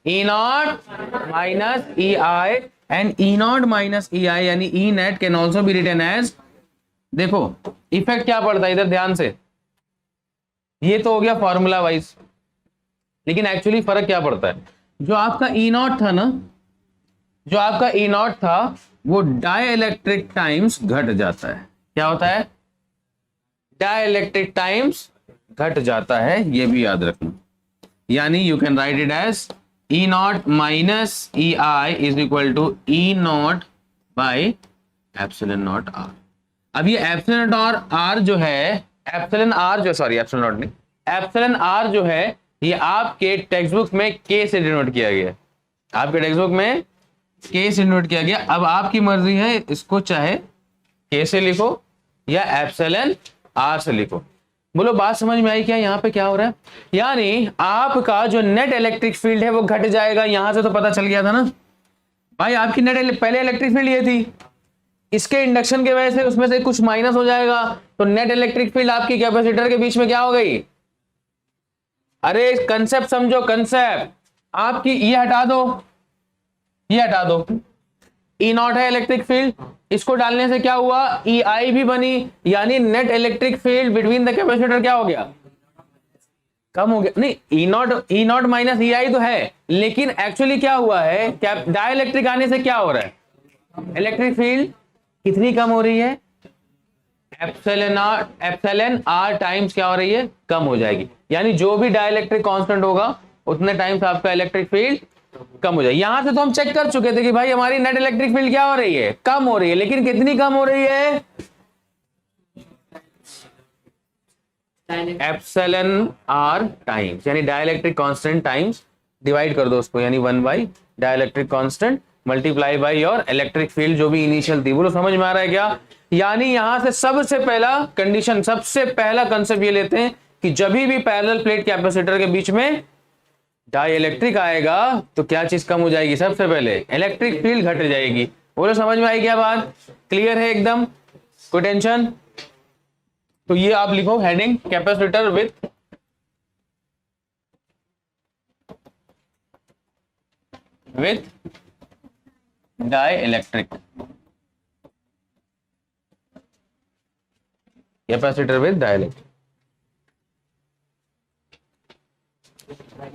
E not minus E I, and E not minus E I यानी E net can also be written as, देखो इफेक्ट क्या पड़ता है इधर ध्यान से। ये तो हो गया फॉर्मूला वाइज, लेकिन एक्चुअली फर्क क्या पड़ता है? जो आपका ई नॉट था ना, जो आपका ई नॉट था वो डाइलेक्ट्रिक टाइम्स घट जाता है। क्या होता है? डाइलेक्ट्रिक टाइम्स घट जाता है, ये भी याद रखना। यानी you can write it as E not minus E I is equal to E not by epsilon not R. अब ये एप्सिलॉन नॉट आर जो है, एप्सिलॉन आर जो, सॉरी एप्सिलॉन नॉट नहीं, एप्सिलॉन आर जो है ये आपके टेक्स्ट बुक में के से डिनोट किया गया। आपके टेक्स्ट बुक में के से डिनोट किया गया। अब आपकी मर्जी है, इसको चाहे के से लिखो या एप्सिलॉन आर से लिखो। बोलो बात समझ में आई क्या? यहाँ पे क्या हो रहा है? यानी आपका जो नेट इलेक्ट्रिक फील्ड है वो घट जाएगा। यहां से तो पता चल गया था ना भाई, आपकी नेट पहले इलेक्ट्रिक फील्ड ये थी, इसके इंडक्शन की वजह से उसमें से कुछ माइनस हो जाएगा, तो नेट इलेक्ट्रिक फील्ड आपकी कैपेसिटर के बीच में क्या हो गई? अरे कंसेप्ट समझो, कंसेप्ट। आपकी ये हटा दो, ये हटा दो, ई नॉट है इलेक्ट्रिक फील्ड, इसको डालने से क्या हुआ? ई आई भी बनी, यानी net electric field between the capacitor क्या हो गया? कम हो गया। नहीं, ई नॉट माइनस ई आई तो है, लेकिन एक्चुअली क्या हुआ है? क्या डाइलेक्ट्रिक आने से क्या हो रहा है? इलेक्ट्रिक फील्ड कितनी कम हो रही है? एप्सिलॉन आर टाइम्स क्या हो रही है? कम हो जाएगी। यानी जो भी डाइलेक्ट्रिक कांस्टेंट होगा उतने टाइम्स आपका इलेक्ट्रिक फील्ड कम हो जाएगी। यहां से तो हम चेक कर चुके थे कि भाई हमारी नेट इलेक्ट्रिक फील्ड क्या हो रही है, कम हो रही है, लेकिन कितनी कम हो रही है, एप्सिलॉन आर टाइम्स, यानी डाइलेक्ट्रिक कांस्टेंट टाइम्स, डिवाइड कर दो उसको, यानी 1 by dielectric constant multiply by your electric field जो भी इनिशियल थी। बोलो समझ में आ रहा है क्या? यानी यहां से सबसे पहला कंडीशन, सबसे पहला कंसेप्ट ये लेते हैं कि जब भी पैरेलल प्लेट कैपेसिटर के बीच में डाई इलेक्ट्रिक आएगा तो क्या चीज कम हो जाएगी, सबसे पहले इलेक्ट्रिक फील्ड घट जाएगी। बोलो समझ में आई क्या बात? क्लियर है एकदम, कोई टेंशन? तो ये आप लिखो heading capacitor with dielectric, capacitor with dielectric.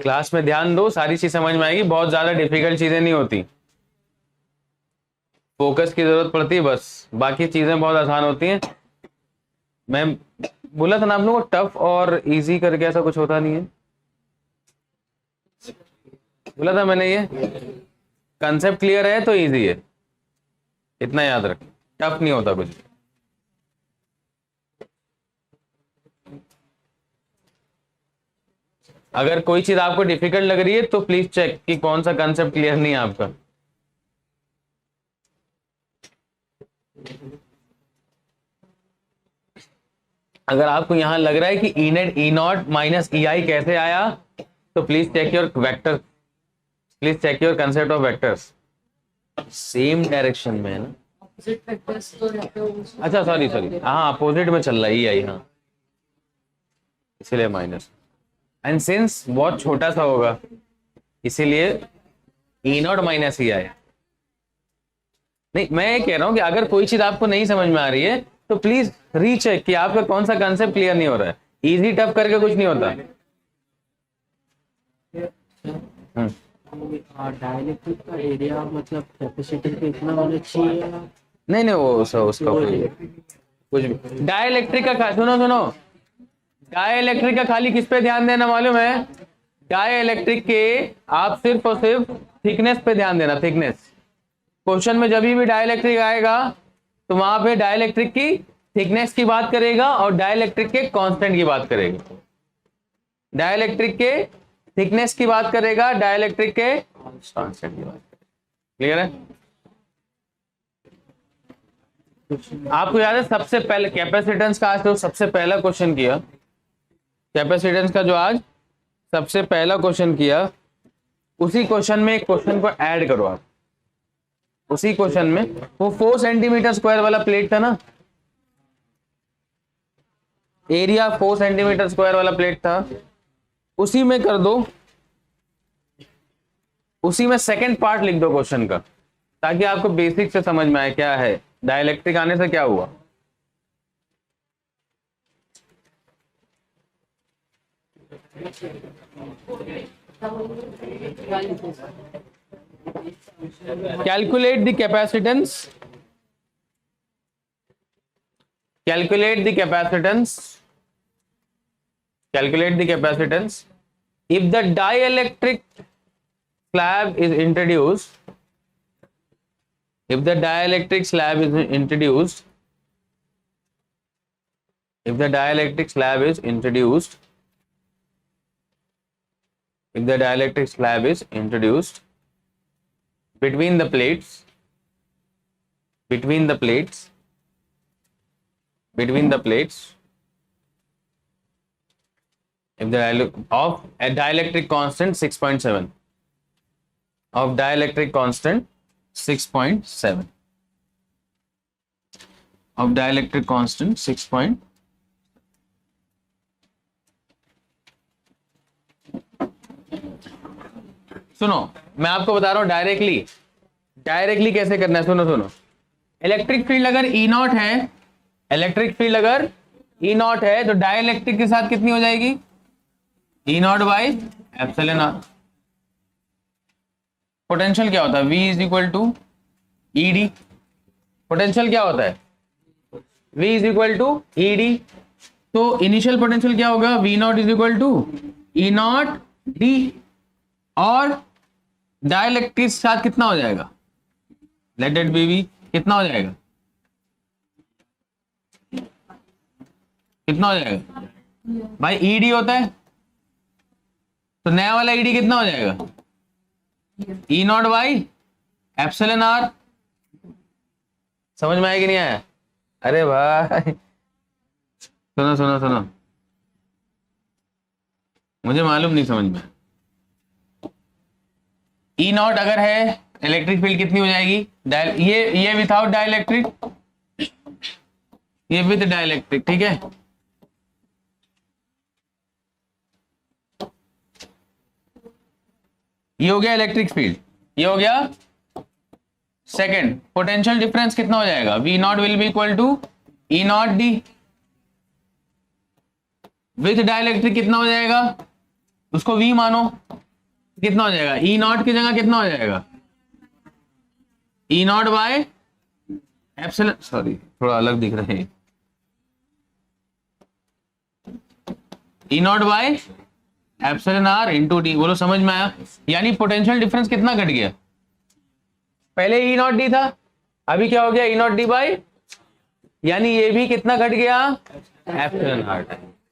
Class में ध्यान दो, सारी चीज समझ में आएगी, बहुत ज्यादा डिफिकल्ट चीजें नहीं होती, फोकस की जरूरत पड़ती है बस, बाकी चीजें बहुत आसान होती हैं। मैं बोला था ना आप लोगों को टफ और इजी करके ऐसा कुछ होता नहीं है, बोला था मैंने, ये कंसेप्ट क्लियर है तो इजी है, इतना याद रख, टफ नहीं होता कुछ। अगर कोई चीज आपको डिफिकल्ट लग रही है तो प्लीज चेक कि कौन सा कंसेप्ट क्लियर नहीं है आपका। अगर आपको यहां लग रहा है कि E net E not minus E I कैसे आया, तो please check your vector, please check your concept of vectors, same direction में है ना। ऑपोजिट वेक्टर्स तो रहते हो। अच्छा सॉरी सॉरी, हाँ अपोजिट में चल रहा है ई आई, हाँ इसीलिए माइनस, एंड सिंस बहुत छोटा सा होगा इसीलिए ई नॉट माइनस ई आई। नहीं मैं ये कह रहा हूं कि अगर कोई चीज आपको नहीं समझ में आ रही है तो प्लीज रीचेक कि आपका कौन सा कंसेप्ट क्लियर नहीं हो रहा है। इजी टफ करके कुछ नहीं होता। डाइलेक्ट्रिक का एरिया मतलब कैपेसिटर पे इतना होना चाहिए? नहीं नहीं वो उसका कुछ भी डाइलेक्ट्रिक का, सुनो सुनो, डाइलेक्ट्रिक का खाली किस पे ध्यान देना मालूम है? डाइलेक्ट्रिक के आप सिर्फ और सिर्फ थिकनेस पे ध्यान देना, थिकनेस। क्वेश्चन में जब भी डाइलेक्ट्रिक आएगा तो वहां पे डाइलेक्ट्रिक की थिकनेस की बात करेगा और डाइलेक्ट्रिक के कांस्टेंट की बात करेगा। डाइलेक्ट्रिक के थिकनेस की बात करेगा, डाइलेक्ट्रिक के कांस्टेंट की बात करेगा। क्लियर है? आपको याद है सबसे पहले कैपेसिटेंस का आज तो सबसे पहला क्वेश्चन किया, कैपेसिटेंस का जो आज सबसे पहला क्वेश्चन किया, उसी क्वेश्चन में एक क्वेश्चन को ऐड करो आप। उसी क्वेश्चन में वो 4 सेंटीमीटर स्क्वायर वाला प्लेट था ना, एरिया 4 सेंटीमीटर स्क्वायर वाला प्लेट था, उसी में कर दो, उसी में सेकंड पार्ट लिख दो क्वेश्चन का, ताकि आपको बेसिक से समझ में आए क्या है डाइलेक्ट्रिक आने से क्या हुआ। Calculate the capacitance. Calculate the capacitance. Calculate the capacitance. If the dielectric slab is introduced, if the dielectric slab is introduced, if the dielectric slab is introduced, if the dielectric slab is introduced between the plates, between the plates, between the plates, if the of a dielectric constant 6.7, of dielectric constant 6.7, of dielectric constant 6. सुनो मैं आपको बता रहा हूं directly कैसे करना है। सुनो सुनो, इलेक्ट्रिक फील्ड अगर ई नॉट है, इलेक्ट्रिक फील्ड अगर ई नॉट है तो डाइलेक्ट्रिक के साथ कितनी हो जाएगी? E not by epsilon R. Potential क्या होता है? V is equal to E D. Potential क्या होता है? V is equal to E D. तो इनिशियल पोटेंशियल क्या होगा? V naught is equal to E not D, और डाइलेक्ट्रिक के साथ कितना हो जाएगा, लेट इट बी कितना हो जाएगा, कितना हो जाएगा भाई, ईडी होता है तो नया वाला ईडी कितना हो जाएगा, E not by epsilon are. समझ में आया कि नहीं आया? अरे भाई सुनो सुनो सुनो, मुझे मालूम नहीं समझ में। ई नॉट अगर है इलेक्ट्रिक फील्ड कितनी हो जाएगी, ये विदाउट डाइलेक्ट्रिक, ये विद डाइलेक्ट्रिक, ठीक है। ये हो गया इलेक्ट्रिक फील्ड, ये हो गया। सेकंड, पोटेंशियल डिफरेंस कितना हो जाएगा, V not will be equal to E not D. With dielectric कितना हो जाएगा, उसको वी मानो, कितना हो जाएगा, ई नॉट की जगह कितना हो जाएगा, E naught by epsilon, sorry थोड़ा अलग दिख रहे हैं, E naught by epsilon R into D. बोलो समझ में आया? यानी पोटेंशियल डिफरेंस कितना घट गया, पहले ई नॉट डी था, अभी क्या हो गया, ई नॉट डी बाई, यानी ये भी कितना घट गया, एप्सिलॉन आर।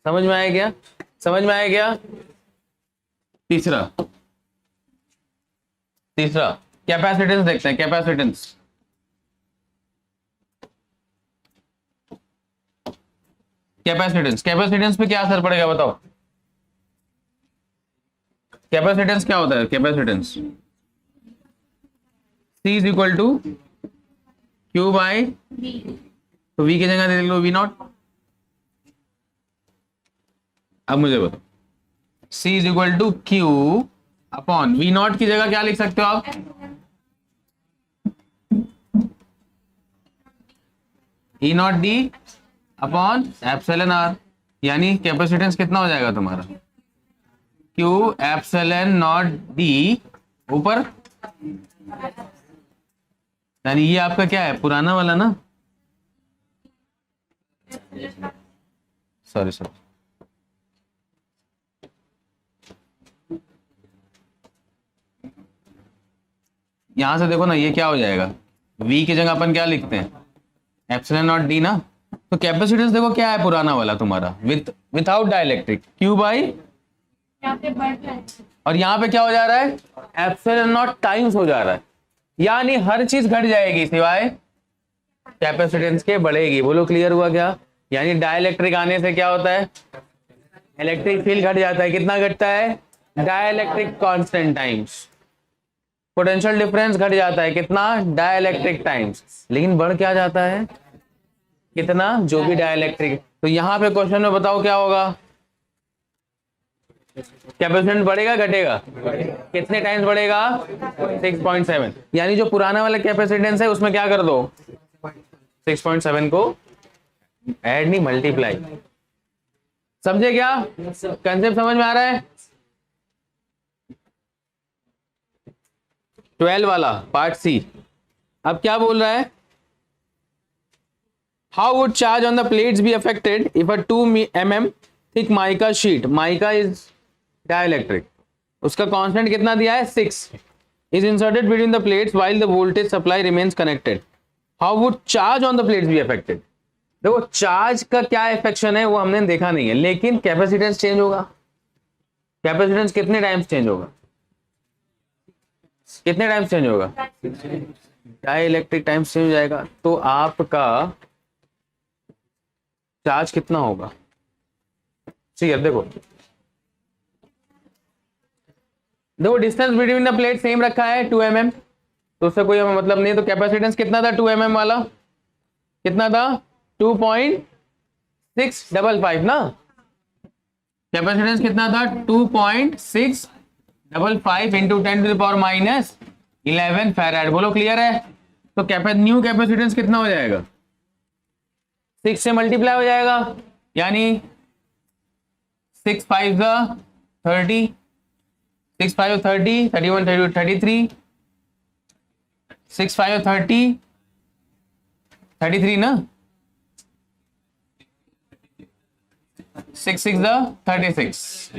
समझ में आया क्या, समझ में आया क्या? तीसरा कैपेसिटेंस देखते हैं, कैपेसिटेंस। कैपेसिटेंस पे क्या असर पड़ेगा बताओ, कैपेसिटेंस क्या होता है, capacitance C is equal to Q by, तो V की जगह दे लो वी नॉट। अब मुझे बताओ, C is equal to Q upon V naught की जगह क्या लिख सकते हो आप, E not D upon epsilon R. यानी कैपेसिटेंस कितना हो जाएगा तुम्हारा, क्यू एप्सिलॉन नॉट डी ऊपर, यानी ये आपका क्या है, पुराना वाला ना, सॉरी सॉरी, यहां से देखो ना, ये क्या हो जाएगा, V की जगह अपन क्या लिखते हैं, एप्सिलॉन नॉट डी ना। तो कैपेसिटेंस देखो क्या है, पुराना वाला तुम्हारा विदाउट डाइलेक्ट्रिक, क्यू बाई, और यहाँ पे क्या हो जा रहा है, एप्सिलॉन नॉट टाइम्स हो जा रहा है, यानी हर चीज घट जाएगी सिवाय कैपेसिटेंस के बढ़ेगी। बोलो क्लियर हुआ क्या? यानी डाइलेक्ट्रिक आने से क्या होता है, इलेक्ट्रिक फील्ड घट जाता है, कितना घटता है, dielectric constant times. Potential difference घट जाता है, कितना, डाइलेक्ट्रिक टाइम्स, लेकिन बढ़ क्या जाता है, कितना, जो भी डाइलेक्ट्रिक। तो यहां पे क्वेश्चन में बताओ क्या होगा, कैपेसिटेंस बढ़ेगा घटेगा, कितने टाइम्स बढ़ेगा, 6.7। यानी जो पुराना वाला कैपेसिटेंस है उसमें क्या कर दो, 6.7 को ऐड नहीं मल्टीप्लाई। समझे क्या, कंसेप्ट समझ में आ रहा है? 12 वाला पार्ट सी। अब क्या बोल रहा है, how would charge on the plates be affected if a 2 mm thick mica sheet, mica is dielectric, उसका कांस्टेंट कितना दिया है, 6, is inserted between the plates while the voltage supply remains connected, how would charge on the plates be affected. देखो charge का क्या इफेक्शन है वो हमने देखा नहीं है, लेकिन कैपेसिटेंस चेंज होगा। कैपेसिटेंस कितने टाइम्स चेंज होगा, कितने टाइम्स चेंज होगा, डाइलेक्ट्रिक टाइम्स चेंज हो जाएगा। तो आपका चार्ज कितना होगा, ठीक है, देखो distance between the plate same रखा है 2 mm, तो उससे कोई मतलब नहीं। तो कैपेसिटेंस कितना था 2 mm वाला, कितना था 2.655 ना, कैपेसिटेंस कितना था 2.655 इंटू 10⁻⁻11 फैराड। बोलो क्लियर है? तो न्यू कैपेसिटेंस कितना हो जाएगा, 6 से मल्टीप्लाई हो जाएगा, यानी 6 5 30, 6 5 30, 31 32 33, 6 5 30 33 ना, 6 6 36,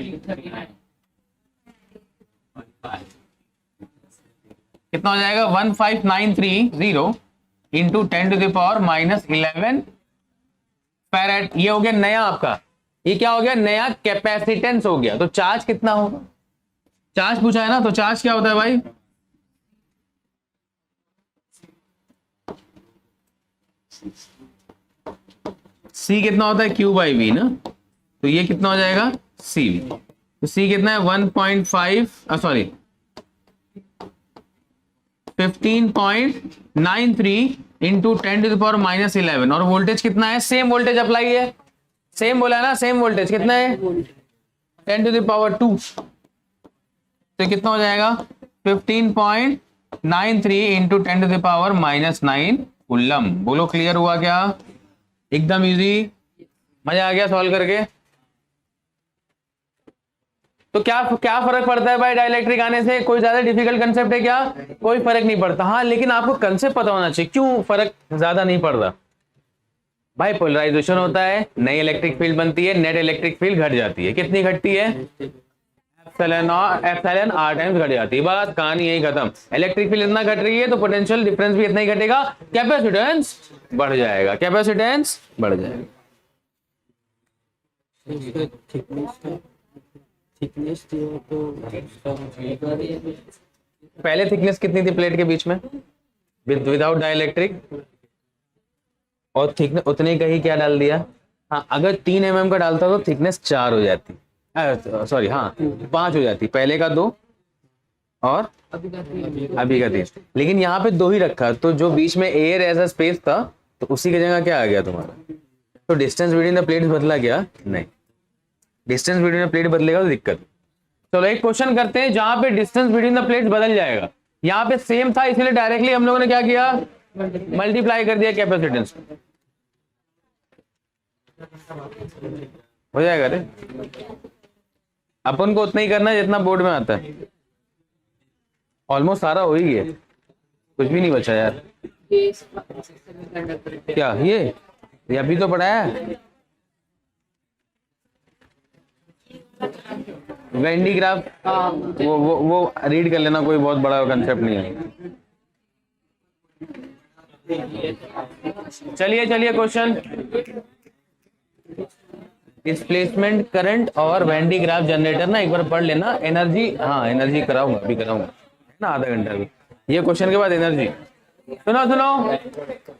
कितना हो जाएगा 1593 इंटू 10⁻⁻11 फैरेड। ये हो गया नया आपका, ये क्या हो गया, नया कैपेसिटेंस हो गया। तो चार्ज कितना होगा, चार्ज पूछा है ना, तो चार्ज क्या होता है भाई, सी कितना होता है Q बाई वी ना, तो ये कितना हो जाएगा सी वी। तो सी कितना है 1.5 सॉरी 15.93 इंटू 10⁻⁻11 और वोल्टेज कितना है, सेम वोल्टेज अप्लाई है, सेम बोला है ना, सेम वोल्टेज कितना है 10⁻²। तो कितना हो जाएगा 15.93 इंटू 10⁻⁻9 कूलम। बोलो क्लियर हुआ क्या, एकदम इजी, मजा आ गया सॉल्व करके। तो क्या क्या फर्क पड़ता है भाई डाइलेक्ट्रिक आने से, कोई ज्यादा डिफिकल्ट कंसेप्ट है क्या, कोई फर्क नहीं पड़ता। हाँ लेकिन आपको कंसेप्ट पता होना चाहिए, क्यों फर्क ज्यादा नहीं पड़ता भाई, पोलराइजेशन होता है, नई इलेक्ट्रिक फील्ड बनती है, नेट इलेक्ट्रिक फील्ड घट जाती है, कितनी घटती है एप्सिलॉन r टाइम्स घट जाती है, बस कहानी यही खत्म। इलेक्ट्रिक फील्ड इतना घट रही है तो पोटेंशियल डिफरेंस भी इतना ही घटेगा, कैपेसिटेंस बढ़ जाएगा, कैपेसिटेंस बढ़ जाएगा। थिकनेस दिया तो पहले थिकनेस कितनी थी प्लेट के बीच में विदाउट डाइलेक्ट्रिक, और थिकनेस उतने का ही क्या डाल दिया, हाँ अगर 3 mm का डालता तो थिकनेस 4 हो जाती, सॉरी हाँ 5 हो जाती, पहले का 2 और अभी का अभी का 3, लेकिन यहाँ पे 2 ही रखा, तो जो बीच में एयर ऐसा स्पेस था तो उसी की जगह क्या आ गया तुम्हारा, तो डिस्टेंस बिटवीन द प्लेट्स बदला क्या, नहीं, डिस्टेंस बिटवीन द प्लेट बदलेगा तो दिक्कत। चलो एक क्वेश्चन करते हैं जहां पे डिस्टेंस बिटवीन द प्लेट्स बदल जाएगा, यहाँ पे सेम था इसलिए डायरेक्टली हम लोगों ने क्या किया, मल्टीप्लाई कर दिया कैपेसिटेंस, हो जाएगा रे, अपन को उतना ही करना है जितना बोर्ड में आता है, ऑलमोस्ट सारा हो ही गया, कुछ भी नहीं बचा यार। क्या ये अभी तो पढ़ाया है, वेंडी ग्राफ, वो रीड कर लेना, कोई बहुत बड़ा कंसेप्ट नहीं है। चलिए क्वेश्चन, डिस्प्लेसमेंट करंट और वेंडी ग्राफ जनरेटर ना एक बार पढ़ लेना, एनर्जी, हाँ एनर्जी कराऊंगा, अभी कराऊंगा ना, आधा घंटा भी, ये क्वेश्चन के बाद एनर्जी। सुनो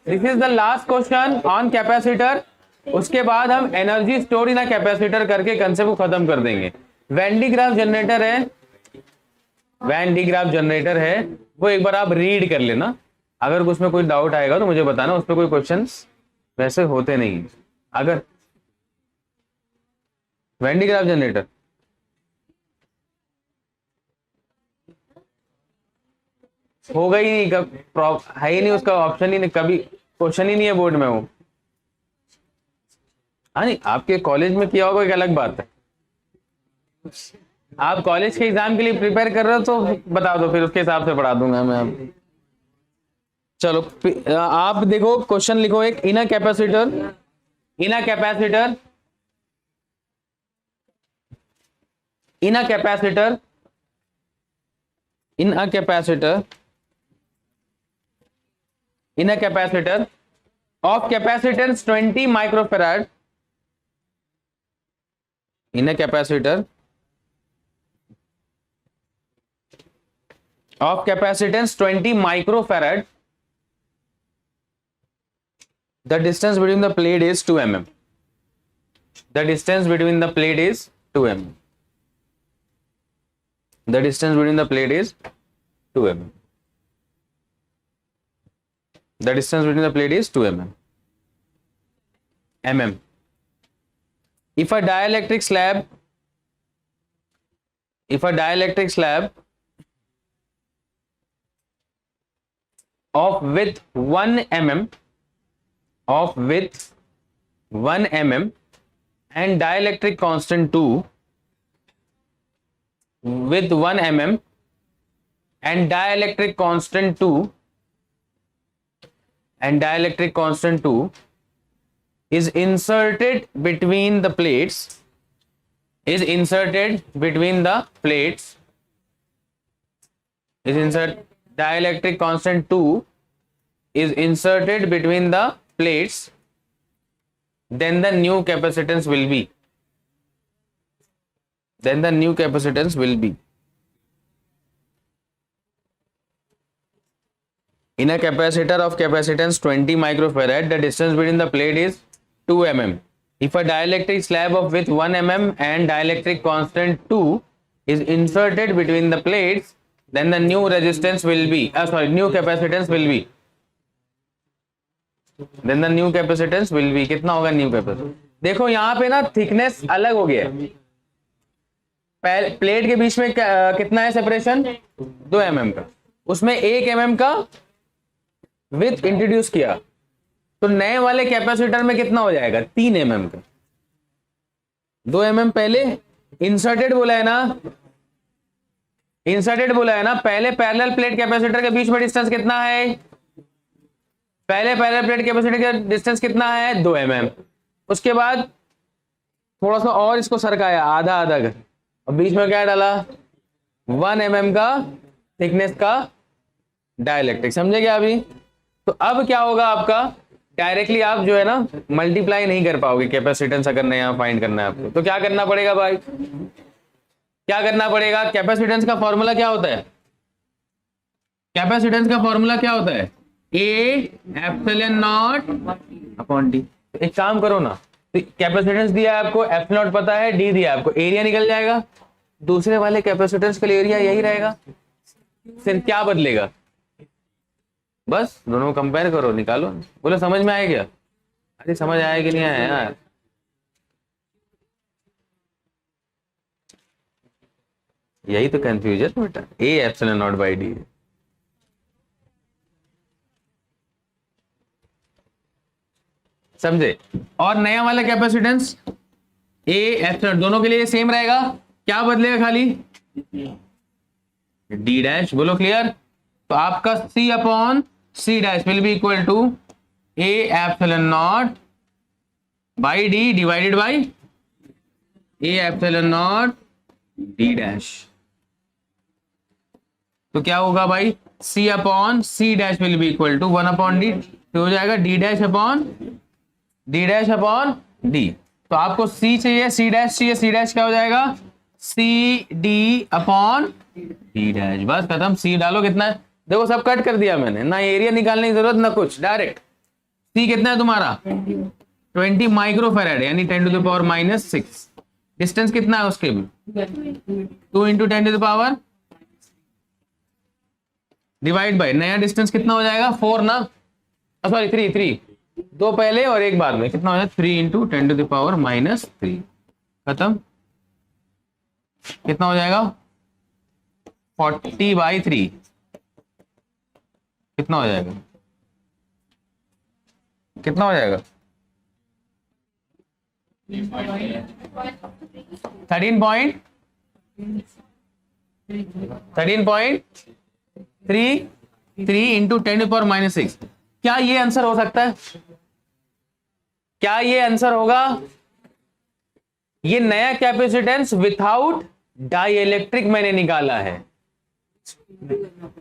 this is the last question on capacitor, उसके बाद हम energy store in a capacitor करके कंसेप्ट को खत्म कर देंगे। वेंडी ग्राफ जनरेटर है, वो एक बार आप रीड कर लेना, अगर उसमें कोई डाउट आएगा तो मुझे बताना, उस पर कोई क्वेश्चंस वैसे होते नहीं। अगर वेंडी ग्राफ जनरेटर होगा ही नहीं, कब है ही नहीं, उसका ऑप्शन ही नहीं, कभी क्वेश्चन ही नहीं है बोर्ड में वो। हाँ नहीं, आपके कॉलेज में किया होगा एक अलग बात है, आप कॉलेज के एग्जाम के लिए प्रिपेयर कर रहे हो तो बता दो, फिर उसके हिसाब से पढ़ा दूंगा मैं आप। चलो आप देखो क्वेश्चन लिखो एक, इन a capacitor of capacitance 20 microfarad, in a capacitor of capacitance 20 microfarad, the distance between the plate is 2 mm. The distance between the plate is 2 mm. The distance between the plate is 2 mm. The distance between the plate is 2 mm. If a dielectric slab of width 1 mm and dielectric constant 2 with 1 mm and dielectric constant 2 is inserted between the plates, dielectric constant 2 is inserted between the plates, then the new capacitance will be. Then the new capacitance will be. In a capacitor of capacitance 20 microfarad, the distance between the plate is 2 mm. If a dielectric slab of width 1 mm and dielectric constant 2 is inserted between the plates, then the new resistance will be, new capacitance will be. Then the new capacitance will be. कितना होगा new capacitance? देखो यहाँ पे ना thickness अलग हो गया है. प्लेट के बीच में कितना है सेपरेशन? 2 mm का. उसमें 1 mm का विथ इंट्रोड्यूस किया, तो नए वाले कैपेसिटर में कितना हो जाएगा? 3 mm का. 2 mm पहले इंसर्टेड बोला है ना, इंसर्टेड बोला है ना. पहले पैरेलल प्लेट कैपेसिटर के बीच में डिस्टेंस कितना है? पहले पैरेलल प्लेट कैपेसिटर का डिस्टेंस कितना है? 2 mm. उसके बाद थोड़ा सा और इसको सरकाया, आधा आधा कर, और बीच में क्या डाला? 1 mm का थिकनेस का डाइलेक्ट्रिक. समझे क्या अभी? तो अब क्या होगा आपका? डायरेक्टली आप जो है ना मल्टीप्लाई नहीं कर पाओगे कैपेसिटेंस अगर नया फाइंड करना है आपको. तो क्या करना पड़ेगा भाई? क्या करना पड़ेगा? कैपेसिटेंस का फॉर्मूला क्या होता है? कैपेसिटेंस का फॉर्मूला क्या होता है? ए एप्सिलॉन नॉट अपॉन डी. एक काम करो ना, कैपेसिटेंस दिया है आपको, एप्सिलॉन नॉट पता है, डी दिया है आपको, एरिया निकल जाएगा. दूसरे वाले कैपेसिटेंस का एरिया यही रहेगा, सिर्फ क्या बदलेगा? बस दोनों कंपेयर करो, निकालो. बोलो समझ में आया क्या? अरे समझ आया कि नहीं आया यार? यही तो कंफ्यूजन बेटा. ए एप्सिलॉन नॉट बाई डी. समझे? और नया वाला कैपेसिटेंस ए एप्सिलॉन, दोनों के लिए सेम रहेगा. क्या बदलेगा? खाली डी डैश. बोलो क्लियर? तो आपका C upon C dash will be equal to A epsilon not by D divided by A epsilon naught D dash. तो क्या होगा भाई? C upon C dash will be equal to 1 upon D. तो हो जाएगा D dash upon D. तो आपको सी चाहिए, सी डैश चाहिए. सी डैश क्या हो जाएगा? C D upon D dash. बस खत्म. सी डालो. कितना है? देखो सब कट कर दिया मैंने, ना एरिया निकालने की जरूरत ना कुछ, डायरेक्ट. सी कितना है तुम्हारा? 20 माइक्रोफैराड यानी 10 टू द पावर -6. डिस्टेंस कितना है उसके भी? 2 into 10 to the power divide by नया डिस्टेंस कितना हो जाएगा? 4 ना, सॉरी 3. 2 पहले और 1 बाद में. कितना हो जाएगा? 3 इंटू 10 टू द पावर -3. खत्म. कितना हो जाएगा? 40/3. कितना हो जाएगा? कितना हो जाएगा? 13.33 इंटू 10 टू पावर -6. क्या ये आंसर हो सकता है? क्या ये आंसर होगा? ये नया कैपेसिटेंस विथआउट डाइइलेक्ट्रिक मैंने निकाला है.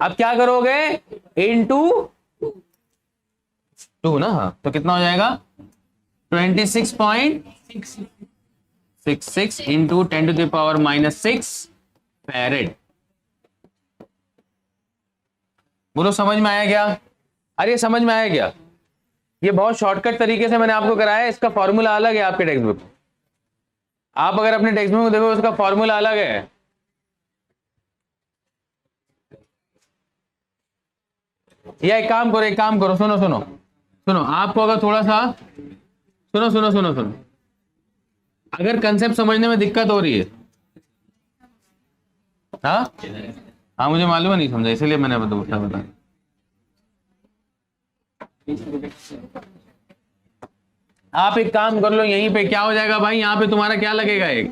अब क्या करोगे? इनटू 2 ना. हाँ, तो कितना हो जाएगा? 26.66 into 10 to the power -6 farad. बोलो समझ में आया क्या? अरे समझ में आया क्या? ये बहुत शॉर्टकट तरीके से मैंने आपको कराया है. इसका फॉर्मूला अलग है आपके टेक्स्ट बुक. आप अगर अपने टेक्स्ट बुक में देखो उसका फॉर्मूला अलग है. या एक काम करो, सुनो. आपको अगर थोड़ा सा सुनो. अगर कंसेप्ट समझने में दिक्कत हो रही है, हाँ मुझे मालूम है नहीं समझा, इसलिए मैंने बता. आप एक काम कर लो, यहीं पे क्या हो जाएगा भाई? यहाँ पे तुम्हारा क्या लगेगा? एक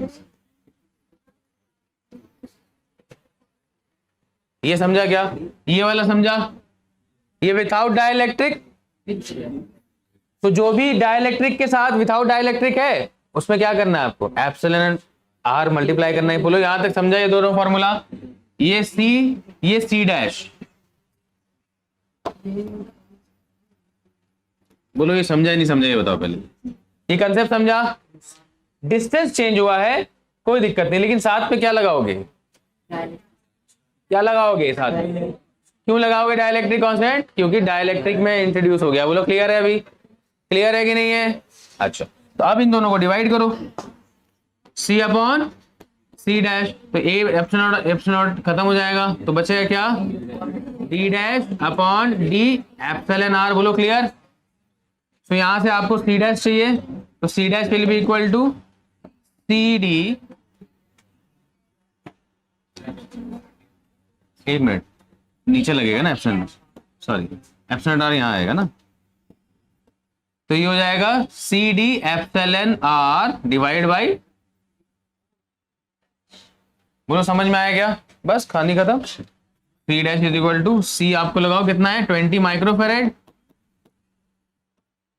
ये समझा क्या? ये वाला समझा? ये विथआउट डाइइलेक्ट्रिक. तो जो भी डाइइलेक्ट्रिक के साथ विथआउट डाइइलेक्ट्रिक है उसमें क्या करना है आपको? एप्सिलॉन आर मल्टीप्लाई करना है. बोलो यहां तक समझा ये दोनों फॉर्मूला? ये सी डैश बोलो ये समझा या नहीं समझा, ये बताओ पहले। ये कंसेप्ट समझा? डिस्टेंस चेंज हुआ है कोई दिक्कत नहीं, लेकिन साथ में क्या लगाओगे? क्या लगाओगे साथ में? क्यों लगाओगे डाइलेक्ट्रिक कांस्टेंट? क्योंकि डाइलेक्ट्रिक में इंट्रोड्यूस हो गया। बोलो क्लियर है? अभी क्लियर है कि नहीं है? अच्छा, तो अब इन दोनों को डिवाइड करो, C अपॉन C डैश, तो ए एप्सिलॉन खत्म हो जाएगा, तो बचेगा क्या? D dash upon D epsilon R। बोलो क्लियर? तो यहां से आपको C डैश चाहिए, तो C dash will be equal to CD, एक मिनट नीचे लगेगा ना एप्सिलॉन, सॉरी एप्सिलॉन R यहाँ आएगा ना, तो ये हो जाएगा CD epsilon R divide by, बोलो समझ में आया क्या? बस कहानी खत्म। C dash is equal to C आपको लगाओ कितना है? 20 माइक्रोफेरेड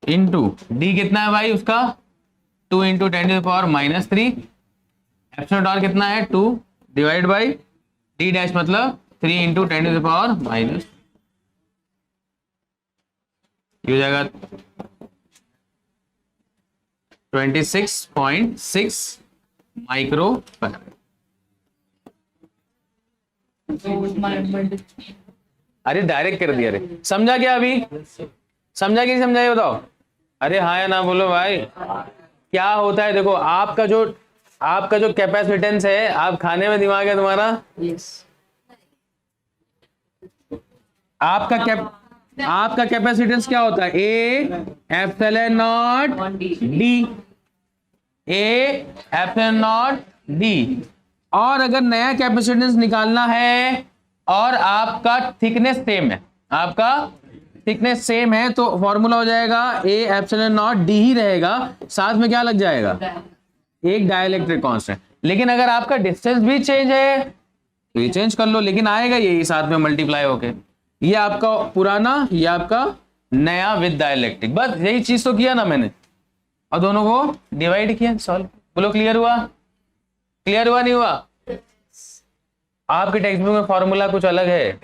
इंटू D कितना है भाई उसका? 2 इंटू 10⁻³ एप्सिलॉन R कितना है? 2 डिवाइड बाई D डैश मतलब 3 इंटू 10⁻⁻, ये हो जाएगा 26.6 माइक्रोफेरेड। अरे डायरेक्ट कर दिया रे, समझा क्या? अभी समझा कि नहीं समझा, ये बताओ। अरे हाँ या ना बोलो भाई। क्या होता है देखो, आपका जो कैपेसिटेंस है, आप खाने में दिमाग है तुम्हारा, यस, आपका कैपेसिटेंस क्या होता है? ए एप्सिलॉन नॉट डी, ए एप्सिलॉन नॉट डी। और अगर नया कैपेसिटेंस निकालना है और आपका थिकनेस सेम है, आपका थिकनेस सेम है, तो फॉर्मूला हो जाएगा ए एप्सिलॉन नॉट डी ही रहेगा, साथ में क्या लग जाएगा? एक डाइलेक्ट्रिक कांस्टेंट। लेकिन अगर आपका डिस्टेंस भी चेंज है तो ये चेंज कर लो, लेकिन आएगा यही साथ में मल्टीप्लाई होके। ये आपका पुराना, ये आपका नया विद डाइलेक्ट्रिक, बस यही चीज तो किया ना मैंने, और दोनों को डिवाइड किया, सॉल्व। बोलो क्लियर हुआ? क्लियर हुआ नहीं हुआ? आपके टेक्स्ट बुक में फॉर्मूला कुछ अलग है,